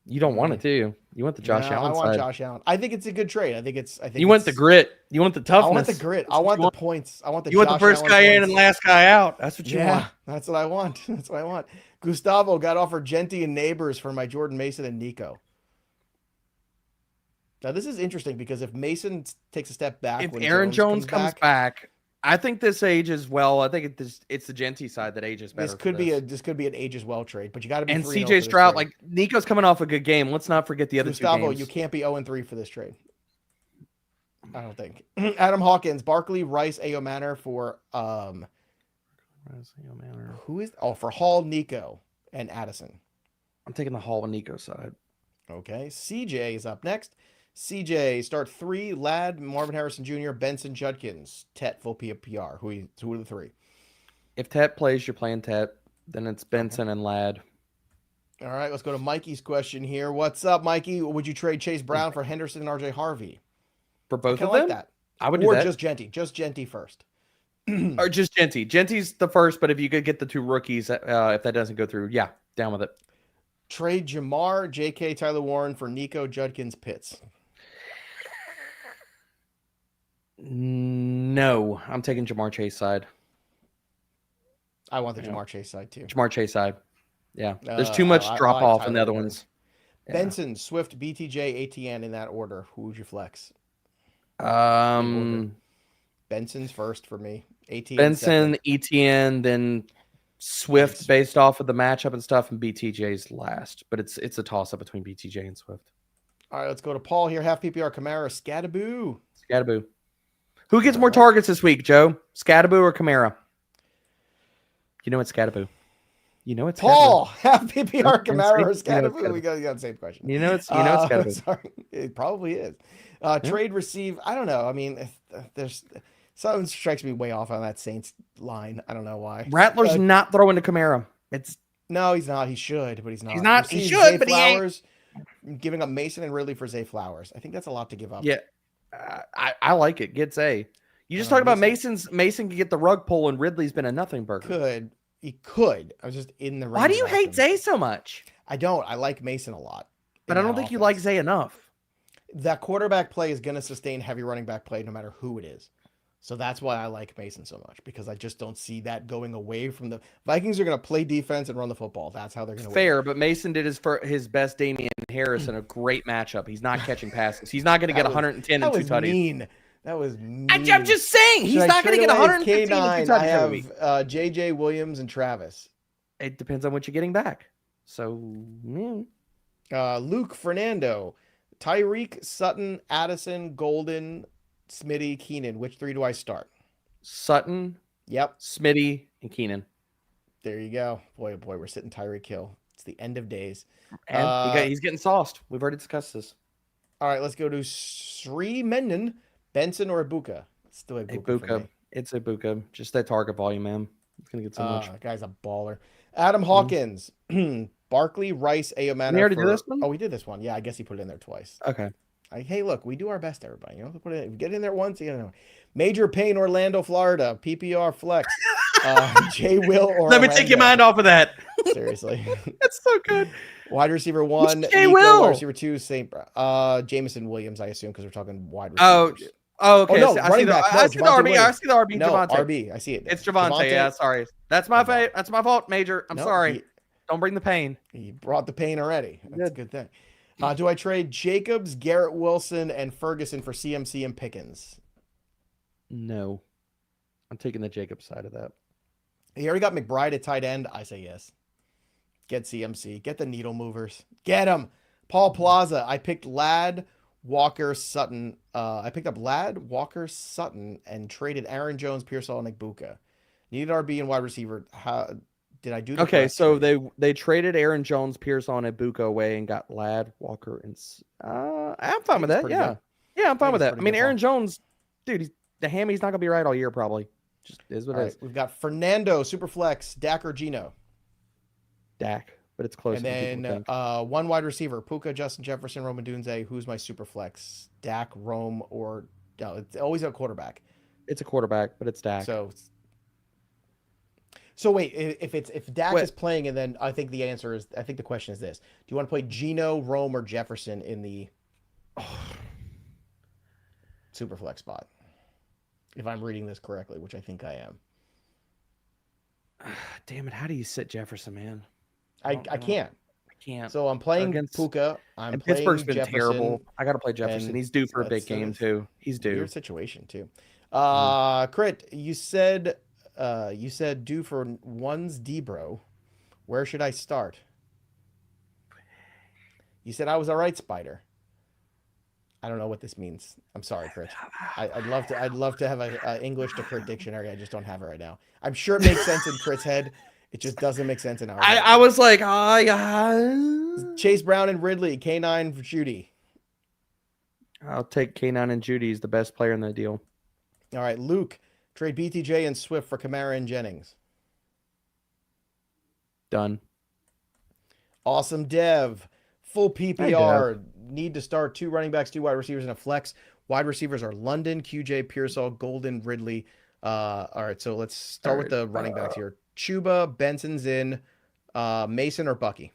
[SPEAKER 2] You don't want it, do you? You want the Josh Allen
[SPEAKER 1] I want
[SPEAKER 2] side.
[SPEAKER 1] Josh Allen. I think it's a good trade. I think
[SPEAKER 2] you want the grit. You want the toughness.
[SPEAKER 1] I want the grit. I want the points. I want the.
[SPEAKER 2] You want the first guy in and last guy out. That's what you want.
[SPEAKER 1] That's what I want. That's what I want. Gustavo got offered Jeanty and Neighbors for my Jordan Mason and Nico. Now this is interesting because if Mason takes a step back,
[SPEAKER 2] if Aaron Jones comes back, I think this ages well. I think it's the Jeanty side that ages better.
[SPEAKER 1] This could be an ages well trade, but you got to be.
[SPEAKER 2] And CJ Stroud, like Nico's coming off a good game. Let's not forget the other
[SPEAKER 1] Gustavo,
[SPEAKER 2] 2 games.
[SPEAKER 1] You can't be 0-3 for this trade. I don't think. Adam Hawkins, Barkley, Rice, Ayo Manor for who is for Hall, Nico, and Addison.
[SPEAKER 2] I'm taking the Hall and Nico side.
[SPEAKER 1] Okay, CJ is up next. CJ, start 3, Ladd, Marvin Harrison Jr., Benson, Judkins, Tet, full PPR. Who are the 3?
[SPEAKER 2] If Tet plays, you're playing Tet. Then it's Benson and Ladd.
[SPEAKER 1] All right, let's go to Mikey's question here. What's up, Mikey? Would you trade Chase Brown for Henderson and RJ Harvey?
[SPEAKER 2] For both of them?
[SPEAKER 1] Like that.
[SPEAKER 2] I would do that.
[SPEAKER 1] Or just Jeanty. Just Jeanty first.
[SPEAKER 2] Or just Jeanty. Jeanty's the first, but if you could get the 2 rookies, if that doesn't go through, yeah, down with it.
[SPEAKER 1] Trade Jamar, JK, Tyler Warren for Nico, Judkins, Pitts.
[SPEAKER 2] No, I'm taking Jamar Chase side.
[SPEAKER 1] I want the Jamar Chase side too.
[SPEAKER 2] Jamar Chase side. Yeah. There's too much drop off in the other ones.
[SPEAKER 1] Benson, Swift, BTJ, ATN in that order. Who would you flex?
[SPEAKER 2] Benson's
[SPEAKER 1] first for me. ATN
[SPEAKER 2] Benson,
[SPEAKER 1] second.
[SPEAKER 2] ETN, then Swift based off of the matchup and stuff, and BTJ's last. But it's a toss-up between BTJ and Swift.
[SPEAKER 1] All right, let's go to Paul here. Half PPR Kamara, Scadaboo.
[SPEAKER 2] Scadaboo. Who gets more targets this week, Joe? Scadaboo or Kamara? You know it's Scadaboo. You know it's
[SPEAKER 1] Paul. Half PPR Kamara or Scadaboo. We got the same question.
[SPEAKER 2] You know it's Scadaboo.
[SPEAKER 1] Sorry, it probably is. Trade receive. I don't know. I mean, there's something strikes me way off on that Saints line. I don't know why.
[SPEAKER 2] Rattler's not throwing to Kamara.
[SPEAKER 1] No, he's not. He should, but he's not.
[SPEAKER 2] He's not.
[SPEAKER 1] Receive
[SPEAKER 2] He should,
[SPEAKER 1] Zay
[SPEAKER 2] but
[SPEAKER 1] Flowers, he ain't. Giving up Mason and Ridley for Zay Flowers. I think that's a lot to give up.
[SPEAKER 2] Yeah, I like it. Get Zay. You just talk about Mason can get the rug pull, and Ridley's been a nothing burger.
[SPEAKER 1] He could. I was just in the.
[SPEAKER 2] Why do you hate Zay so much?
[SPEAKER 1] I don't. I like Mason a lot.
[SPEAKER 2] But I don't think you like Zay enough.
[SPEAKER 1] That quarterback play is going to sustain heavy running back play no matter who it is. So that's why I like Mason so much, because I just don't see that going away from the Vikings are going to play defense and run the football. That's how they're going to
[SPEAKER 2] Fair, but Mason did his best Damian Harris in a great matchup. He's not catching passes. He's not going to get 110 and 2 touchdowns.
[SPEAKER 1] That was mean.
[SPEAKER 2] I'm just saying he's not going to get 115 and 2 touchdowns.
[SPEAKER 1] I have JJ Williams and Travis.
[SPEAKER 2] It depends on what you're getting back. So,
[SPEAKER 1] Luke Fernando, Tyreek, Sutton, Addison, Golden, Smitty, Keenan. Which three do I start?
[SPEAKER 2] Sutton.
[SPEAKER 1] Yep.
[SPEAKER 2] Smitty and Keenan.
[SPEAKER 1] There you go. Boy, oh boy, we're sitting Tyreek Hill. It's the end of days.
[SPEAKER 2] And he's getting sauced. We've already discussed this.
[SPEAKER 1] All right, let's go to Sri Menden, Benson, or Egbuka. It's still Egbuka.
[SPEAKER 2] It's Egbuka. Just that target volume, man. It's going to get so much.
[SPEAKER 1] That guy's a baller. Adam Hawkins, Barkley, Rice, Aomana.
[SPEAKER 2] We already did this one?
[SPEAKER 1] Oh, we did this one. Yeah, I guess he put it in there twice.
[SPEAKER 2] Okay.
[SPEAKER 1] Hey, look, we do our best, everybody. You know, put it in, get in there once. You know, Major Payne, Orlando, Florida, PPR Flex, J. Will or
[SPEAKER 2] let me take your mind off of that.
[SPEAKER 1] Seriously,
[SPEAKER 2] that's so good.
[SPEAKER 1] Wide receiver 1,
[SPEAKER 2] J. Will.
[SPEAKER 1] Wide receiver 2, Jameson Williams, I assume, because we're talking wide receivers.
[SPEAKER 2] Oh, okay.
[SPEAKER 1] Oh, no, running back.
[SPEAKER 2] I see the RB. I see the RB.
[SPEAKER 1] No,
[SPEAKER 2] Javonte.
[SPEAKER 1] RB. I see it.
[SPEAKER 2] It's Javonte. Yeah, sorry. That's my That's my fault, Major. I'm sorry. Don't bring the pain.
[SPEAKER 1] He brought the pain already. That's a good thing. Do I trade Jacobs, Garrett Wilson, and Ferguson for CMC and Pickens?
[SPEAKER 2] No. I'm taking the Jacobs side of that.
[SPEAKER 1] He already got McBride at tight end. I say yes. Get CMC. Get the needle movers. Get him. Paul Plaza. I picked Ladd, Walker, Sutton. I picked up Ladd, Walker, Sutton, and traded Aaron Jones, Pearsall, and Egbuka. Needed RB and wide receiver. How did I do?
[SPEAKER 2] Okay, so they traded Aaron Jones, Pearsall, and Egbuka away and got Ladd, Walker, and I'm fine with that. Yeah, yeah, I'm fine with that. I mean, Aaron Jones, dude, the hammy's not gonna be right all year probably. Just is what it is.
[SPEAKER 1] We've got Fernando, Superflex, Dak or Gino.
[SPEAKER 2] Dak, but it's close.
[SPEAKER 1] And then one wide receiver: Puka, Justin Jefferson, Rome Odunze. Who's my Superflex? Dak, Rome, or no? It's always a quarterback.
[SPEAKER 2] It's a quarterback, but it's Dak.
[SPEAKER 1] So wait, if Dak is playing, and then I think the question is this: do you want to play Gino, Rome, or Jefferson in the Superflex spot? If I'm reading this correctly, which I think I am.
[SPEAKER 2] Damn it! How do you sit Jefferson, man?
[SPEAKER 1] I can't.
[SPEAKER 2] I can't.
[SPEAKER 1] So I'm playing Puka. I'm playing
[SPEAKER 2] Pittsburgh's been
[SPEAKER 1] Jefferson,
[SPEAKER 2] terrible. I got to play Jefferson. He's due for a big game too. He's due.
[SPEAKER 1] Weird situation too. Crit, you said due for one's Debro. Where should I start? You said I was all right, Spider. I don't know what this means. I'm sorry, Crit. I'd love to have an English to Crit dictionary. I just don't have it right now. I'm sure it makes sense in Crit's head. It just doesn't make sense in ours.
[SPEAKER 2] I was like,
[SPEAKER 1] Chase Brown and Ridley, K9 for Judy.
[SPEAKER 2] I'll take K9 and Judy. He's the best player in the deal.
[SPEAKER 1] All right, Luke, trade BTJ and Swift for Kamara and Jennings.
[SPEAKER 2] Done.
[SPEAKER 1] Awesome Dev. Full PPR. Need to start 2 running backs, 2 wide receivers, and a flex. Wide receivers are London, QJ, Pearsall, Golden, Ridley. All right, so let's start with the running backs here. Chuba, Benson's in. Mason or Bucky?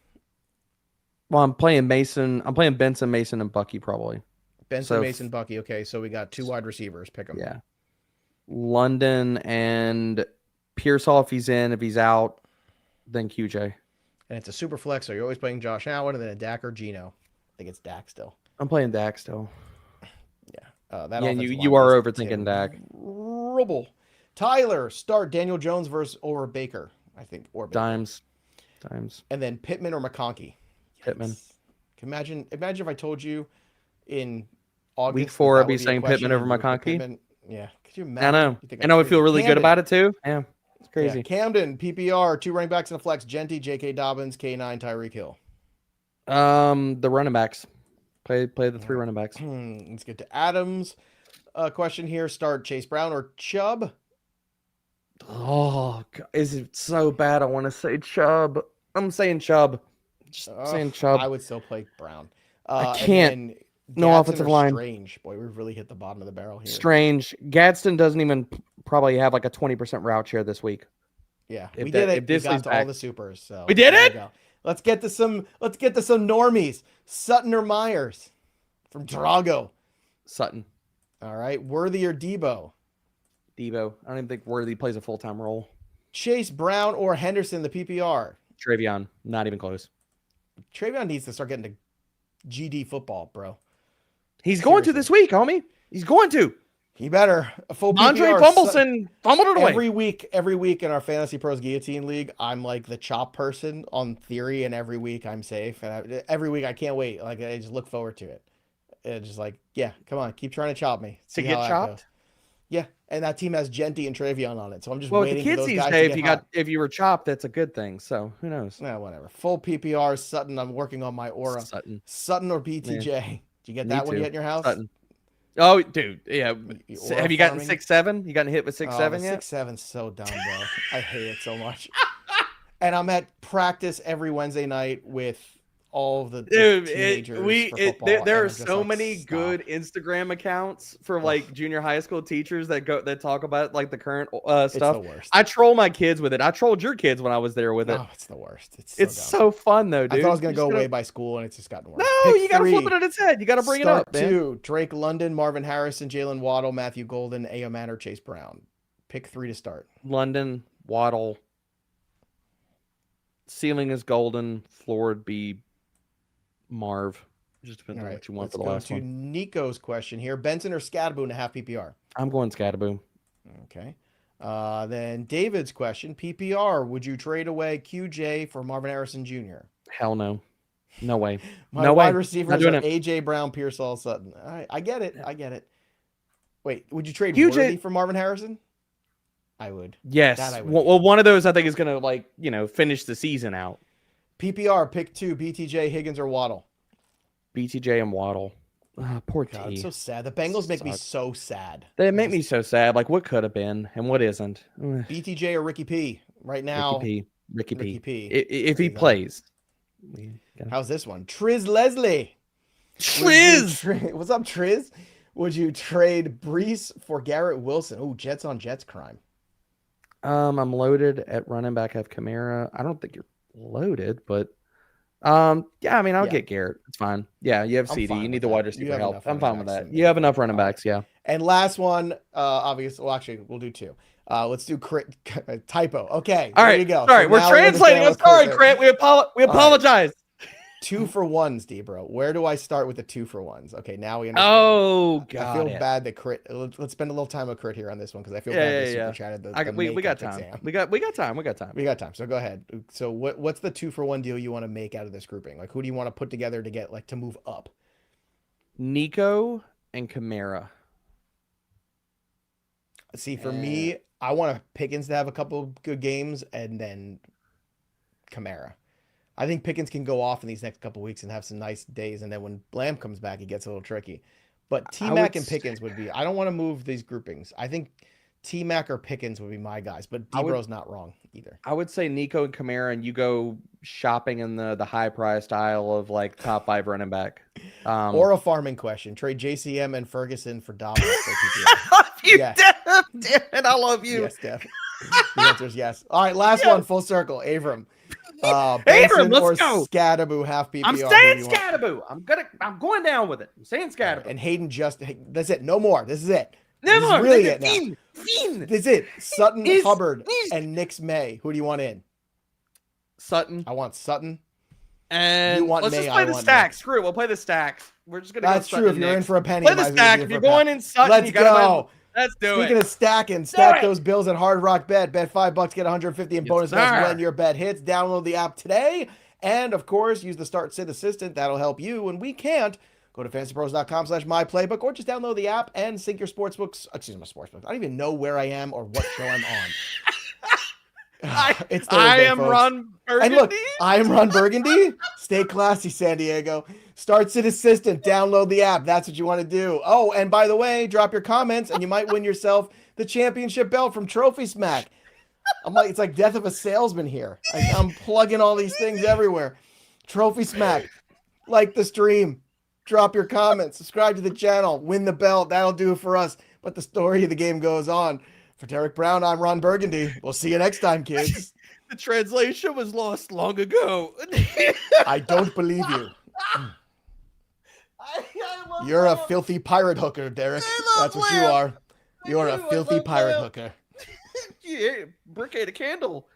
[SPEAKER 2] Well, I'm playing Mason. I'm playing Benson, Mason, and Bucky probably.
[SPEAKER 1] Benson, Mason, Bucky. Okay, so we got 2 wide receivers. Pick them.
[SPEAKER 2] Yeah. London and Pearsall if he's in. If he's out, then QJ.
[SPEAKER 1] And it's a super flex, so you're always playing Josh Allen and then a Dak or Gino. I think it's Dak still.
[SPEAKER 2] I'm playing Dak still.
[SPEAKER 1] Yeah.
[SPEAKER 2] You are overthinking Dak.
[SPEAKER 1] Rubble. Tyler, start Daniel Jones over Baker. I think. Or
[SPEAKER 2] Dimes.
[SPEAKER 1] And then Pittman or McConkey.
[SPEAKER 2] Pittman.
[SPEAKER 1] Imagine if I told you in August.
[SPEAKER 2] Week 4, I'd be
[SPEAKER 1] a
[SPEAKER 2] saying
[SPEAKER 1] question
[SPEAKER 2] Pittman over
[SPEAKER 1] and you would put
[SPEAKER 2] McConkey.
[SPEAKER 1] Pittman. Yeah. Could you imagine?
[SPEAKER 2] I know.
[SPEAKER 1] You think
[SPEAKER 2] And I would feel really good
[SPEAKER 1] Camden.
[SPEAKER 2] about it too. Yeah. It's crazy.
[SPEAKER 1] Yeah. Camden, PPR, 2 running backs and a flex. Jeanty, J.K. Dobbins, K9, Tyreek Hill.
[SPEAKER 2] The running backs. Play the 3 running backs.
[SPEAKER 1] Let's get to Adams. Question here. Start Chase Brown or Chubb?
[SPEAKER 2] Oh, God, is it so bad? I want to say Chubb. I'm saying Chubb. Just saying Chubb.
[SPEAKER 1] I would still play Brown.
[SPEAKER 2] I can't.
[SPEAKER 1] And
[SPEAKER 2] No
[SPEAKER 1] Gadsden
[SPEAKER 2] offensive
[SPEAKER 1] or
[SPEAKER 2] line.
[SPEAKER 1] Strange. Boy, we've really hit the bottom of the barrel here.
[SPEAKER 2] Strange. Gadsden doesn't even probably have like a 20% route share this week.
[SPEAKER 1] Yeah,
[SPEAKER 2] If
[SPEAKER 1] we
[SPEAKER 2] that-
[SPEAKER 1] did it.
[SPEAKER 2] if this
[SPEAKER 1] we got
[SPEAKER 2] is
[SPEAKER 1] to
[SPEAKER 2] back-
[SPEAKER 1] all the supers. So
[SPEAKER 2] We did
[SPEAKER 1] there
[SPEAKER 2] it?
[SPEAKER 1] we go. Let's get to some normies. Sutton or Myers from Drago.
[SPEAKER 2] Sutton.
[SPEAKER 1] All right, Worthy or Debo.
[SPEAKER 2] Debo. I don't even think Worthy plays a full-time role.
[SPEAKER 1] Chase Brown or Henderson, the PPR.
[SPEAKER 2] Travion. Not even close.
[SPEAKER 1] Travion needs to start getting to GD football, bro.
[SPEAKER 2] He's going to
[SPEAKER 1] Seriously.
[SPEAKER 2] this week, homie. He's going to.
[SPEAKER 1] He better. A full
[SPEAKER 2] Andre
[SPEAKER 1] PPR.
[SPEAKER 2] Fumbleson fumbled it away.
[SPEAKER 1] Every week in our Fantasy Pros Guillotine League, I'm like the chop person on theory, and every week I'm safe. And every week I can't wait. Like I just look forward to it. It's just like, yeah, come on, keep trying to chop me.
[SPEAKER 2] To
[SPEAKER 1] See
[SPEAKER 2] get
[SPEAKER 1] how that
[SPEAKER 2] chopped?
[SPEAKER 1] goes. Yeah, and that team has Jeanty and Travion on it, so I'm just
[SPEAKER 2] Well, with
[SPEAKER 1] waiting
[SPEAKER 2] the
[SPEAKER 1] for
[SPEAKER 2] kids
[SPEAKER 1] those
[SPEAKER 2] these
[SPEAKER 1] guys
[SPEAKER 2] days,
[SPEAKER 1] to get
[SPEAKER 2] if you were chopped, that's a good thing. So who knows?
[SPEAKER 1] Nah, whatever. Full PPR Sutton. I'm working on my aura. Sutton or BTJ. Did you get that one yet in your house?
[SPEAKER 2] Sutton. Oh, dude, yeah.
[SPEAKER 1] Aura
[SPEAKER 2] Have you gotten
[SPEAKER 1] farming?
[SPEAKER 2] 6-7? You gotten hit with 6-7 yet?
[SPEAKER 1] 6-7's so dumb, bro. I hate it so much. And I'm at practice every Wednesday night with all of the teenagers for football,
[SPEAKER 2] there
[SPEAKER 1] and
[SPEAKER 2] are
[SPEAKER 1] I'm just
[SPEAKER 2] so
[SPEAKER 1] like,
[SPEAKER 2] many
[SPEAKER 1] stop.
[SPEAKER 2] good Instagram accounts for like junior high school teachers that talk about like the current
[SPEAKER 1] It's
[SPEAKER 2] stuff.
[SPEAKER 1] the worst.
[SPEAKER 2] I troll my kids with it. I trolled your kids when I was there with it.
[SPEAKER 1] Oh, it's the worst. It's
[SPEAKER 2] It's
[SPEAKER 1] dumb.
[SPEAKER 2] so fun though, dude.
[SPEAKER 1] I thought I was gonna
[SPEAKER 2] You're
[SPEAKER 1] go
[SPEAKER 2] just
[SPEAKER 1] away by school, and it's just gotten worse.
[SPEAKER 2] No,
[SPEAKER 1] Pick
[SPEAKER 2] you gotta flip
[SPEAKER 1] three.
[SPEAKER 2] it on its head. You gotta bring
[SPEAKER 1] Start
[SPEAKER 2] it up, man.
[SPEAKER 1] 2, Drake London, Marvin Harrison, Jaylen Waddle, Matthew Golden, Ayoman or Chase Brown. Pick 3 to start.
[SPEAKER 2] London, Waddle. Ceiling is golden. Floor would be Marv. Just depends
[SPEAKER 1] All
[SPEAKER 2] on
[SPEAKER 1] right,
[SPEAKER 2] what you want
[SPEAKER 1] let's
[SPEAKER 2] for the
[SPEAKER 1] go
[SPEAKER 2] last
[SPEAKER 1] to
[SPEAKER 2] one.
[SPEAKER 1] Nico's question here. Benson or Scadaboo in a half PPR?
[SPEAKER 2] I'm going Scadaboo.
[SPEAKER 1] Okay. Then David's question, PPR, would you trade away QJ for Marvin Harrison Jr.?
[SPEAKER 2] Hell no. No way.
[SPEAKER 1] My
[SPEAKER 2] No
[SPEAKER 1] wide
[SPEAKER 2] way.
[SPEAKER 1] receivers
[SPEAKER 2] Not
[SPEAKER 1] are
[SPEAKER 2] doing it.
[SPEAKER 1] AJ Brown, Pearsall, Sutton. All right, I get it. Wait, would you trade
[SPEAKER 2] QJ
[SPEAKER 1] Worthy for Marvin Harrison? I would.
[SPEAKER 2] Yes.
[SPEAKER 1] That I would
[SPEAKER 2] Well, one of those I think is going to finish the season out.
[SPEAKER 1] PPR, pick 2, BTJ, Higgins, or Waddle.
[SPEAKER 2] BTJ and Waddle. Poor
[SPEAKER 1] God,
[SPEAKER 2] T.
[SPEAKER 1] it's so sad. The Bengals make me so sad.
[SPEAKER 2] They make me so sad. Like what could have been and what isn't.
[SPEAKER 1] BTJ or Ricky P? Right now,
[SPEAKER 2] Ricky
[SPEAKER 1] Ricky
[SPEAKER 2] P.
[SPEAKER 1] P.
[SPEAKER 2] If he
[SPEAKER 1] There you go.
[SPEAKER 2] plays.
[SPEAKER 1] How's this one? Triz Leslie. What's up, Triz? Would you trade Breece for Garrett Wilson? Oh, Jets on Jets crime.
[SPEAKER 2] I'm loaded at running back. I have Kamara. I don't think you're loaded, but yeah, I mean, I'll get Garrett. It's fine. Yeah, you have
[SPEAKER 1] I'm
[SPEAKER 2] CD.
[SPEAKER 1] fine
[SPEAKER 2] You
[SPEAKER 1] with
[SPEAKER 2] need the
[SPEAKER 1] that.
[SPEAKER 2] wide
[SPEAKER 1] You
[SPEAKER 2] receiver
[SPEAKER 1] have
[SPEAKER 2] help.
[SPEAKER 1] enough
[SPEAKER 2] I'm
[SPEAKER 1] running
[SPEAKER 2] fine with
[SPEAKER 1] backs
[SPEAKER 2] that.
[SPEAKER 1] than
[SPEAKER 2] You
[SPEAKER 1] me.
[SPEAKER 2] have enough running
[SPEAKER 1] All right.
[SPEAKER 2] backs, yeah.
[SPEAKER 1] And last one, obviously, well, actually, we'll do 2. Let's do crit typo. Okay,
[SPEAKER 2] All
[SPEAKER 1] there
[SPEAKER 2] right.
[SPEAKER 1] you go.
[SPEAKER 2] Sorry,
[SPEAKER 1] So
[SPEAKER 2] we're
[SPEAKER 1] now
[SPEAKER 2] translating. I'm
[SPEAKER 1] understand
[SPEAKER 2] sorry,
[SPEAKER 1] what
[SPEAKER 2] Crit. We apologize.
[SPEAKER 1] 2 for 1s, D-bro. Where do I start with the 2 for 1s? Okay, now we understand.
[SPEAKER 2] Oh,
[SPEAKER 1] I
[SPEAKER 2] God.
[SPEAKER 1] feel bad that Crit. Let's spend a little time with Crit here on this one because I feel
[SPEAKER 2] Yeah,
[SPEAKER 1] bad
[SPEAKER 2] yeah,
[SPEAKER 1] that
[SPEAKER 2] yeah.
[SPEAKER 1] super chatted the
[SPEAKER 2] We got
[SPEAKER 1] makeup
[SPEAKER 2] time.
[SPEAKER 1] exam.
[SPEAKER 2] We got time.
[SPEAKER 1] We got time. So go ahead. So what's the 2 for 1 deal you want to make out of this grouping? Like who do you want to put together to get to move up?
[SPEAKER 2] Nico and Kamara.
[SPEAKER 1] See, for me, I want Pickens to have a couple good games and then Kamara. I think Pickens can go off in these next couple weeks and have some nice days, and then when Lamb comes back, it gets a little tricky. But T-Mac and Pickens would be. I don't want to move these groupings. I think T-Mac or Pickens would be my guys, but D-Bro's not wrong either.
[SPEAKER 2] I would say Nico and Kamara, and you go shopping in the high priced aisle of like top 5 running back.
[SPEAKER 1] Or a farming question: trade JCM and Ferguson for Dobbins.
[SPEAKER 2] Damn it, I love you.
[SPEAKER 1] Yes, Def. The answer is yes. All right, last one, full circle. Avram.
[SPEAKER 2] Abram,
[SPEAKER 1] Benson
[SPEAKER 2] let's
[SPEAKER 1] or
[SPEAKER 2] go.
[SPEAKER 1] Scadaboo, half PPR.
[SPEAKER 2] I'm saying Scadaboo. I'm going down with it. I'm saying Scadaboo.
[SPEAKER 1] And Hayden that's it. No more. This is it.
[SPEAKER 2] No
[SPEAKER 1] This
[SPEAKER 2] more.
[SPEAKER 1] is really it now.
[SPEAKER 2] Fiend.
[SPEAKER 1] This is it. Sutton, Hubbard, and Nix May. Who do you want in?
[SPEAKER 2] Sutton.
[SPEAKER 1] I want Sutton.
[SPEAKER 2] And
[SPEAKER 1] You want
[SPEAKER 2] let's
[SPEAKER 1] May,
[SPEAKER 2] just play
[SPEAKER 1] I
[SPEAKER 2] the
[SPEAKER 1] want
[SPEAKER 2] stacks.
[SPEAKER 1] Nix.
[SPEAKER 2] Screw it. We'll play the stacks. We're just gonna
[SPEAKER 1] That's
[SPEAKER 2] go
[SPEAKER 1] true.
[SPEAKER 2] Sutton
[SPEAKER 1] If you're in
[SPEAKER 2] Nix.
[SPEAKER 1] for a penny,
[SPEAKER 2] Play
[SPEAKER 1] might
[SPEAKER 2] the
[SPEAKER 1] as well
[SPEAKER 2] stack.
[SPEAKER 1] do it
[SPEAKER 2] If
[SPEAKER 1] for
[SPEAKER 2] you're
[SPEAKER 1] a penny.
[SPEAKER 2] going in Sutton,
[SPEAKER 1] Let's
[SPEAKER 2] you gotta
[SPEAKER 1] go.
[SPEAKER 3] Let's do
[SPEAKER 1] Speaking
[SPEAKER 3] it.
[SPEAKER 1] of stacking, stack those bills at Hard Rock Bet. Bet $5, get 150 in
[SPEAKER 3] Yes,
[SPEAKER 1] bonus bets
[SPEAKER 3] sir.
[SPEAKER 1] when your bet hits. Download the app today. And of course, use the Start Sit Assistant. That'll help you when we can't. Go to fantasypros.com/myplaybook or just download the app and sync your sportsbooks. Excuse me, sportsbooks. I don't even know where I am or what show I'm on. It's Thursday,
[SPEAKER 3] I am
[SPEAKER 1] folks.
[SPEAKER 3] Ron Burgundy.
[SPEAKER 1] And look, I am Ron Burgundy. Stay classy, San Diego. Start Sit Assistant. Download the app. That's what you want to do. Oh, and by the way, drop your comments and you might win yourself the championship belt from TrophySmack. It's like death of a salesman here. I'm plugging all these things everywhere. TrophySmack. Like the stream. Drop your comments. Subscribe to the channel. Win the belt. That'll do it for us. But the story of the game goes on. For Derek Brown, I'm Ron Burgundy. We'll see you next time, kids.
[SPEAKER 3] The translation was lost long ago.
[SPEAKER 1] I don't believe you. You're a filthy pirate hooker, Derek. That's what you are. You're a filthy pirate hooker.
[SPEAKER 3] Yeah, brick ate a candle.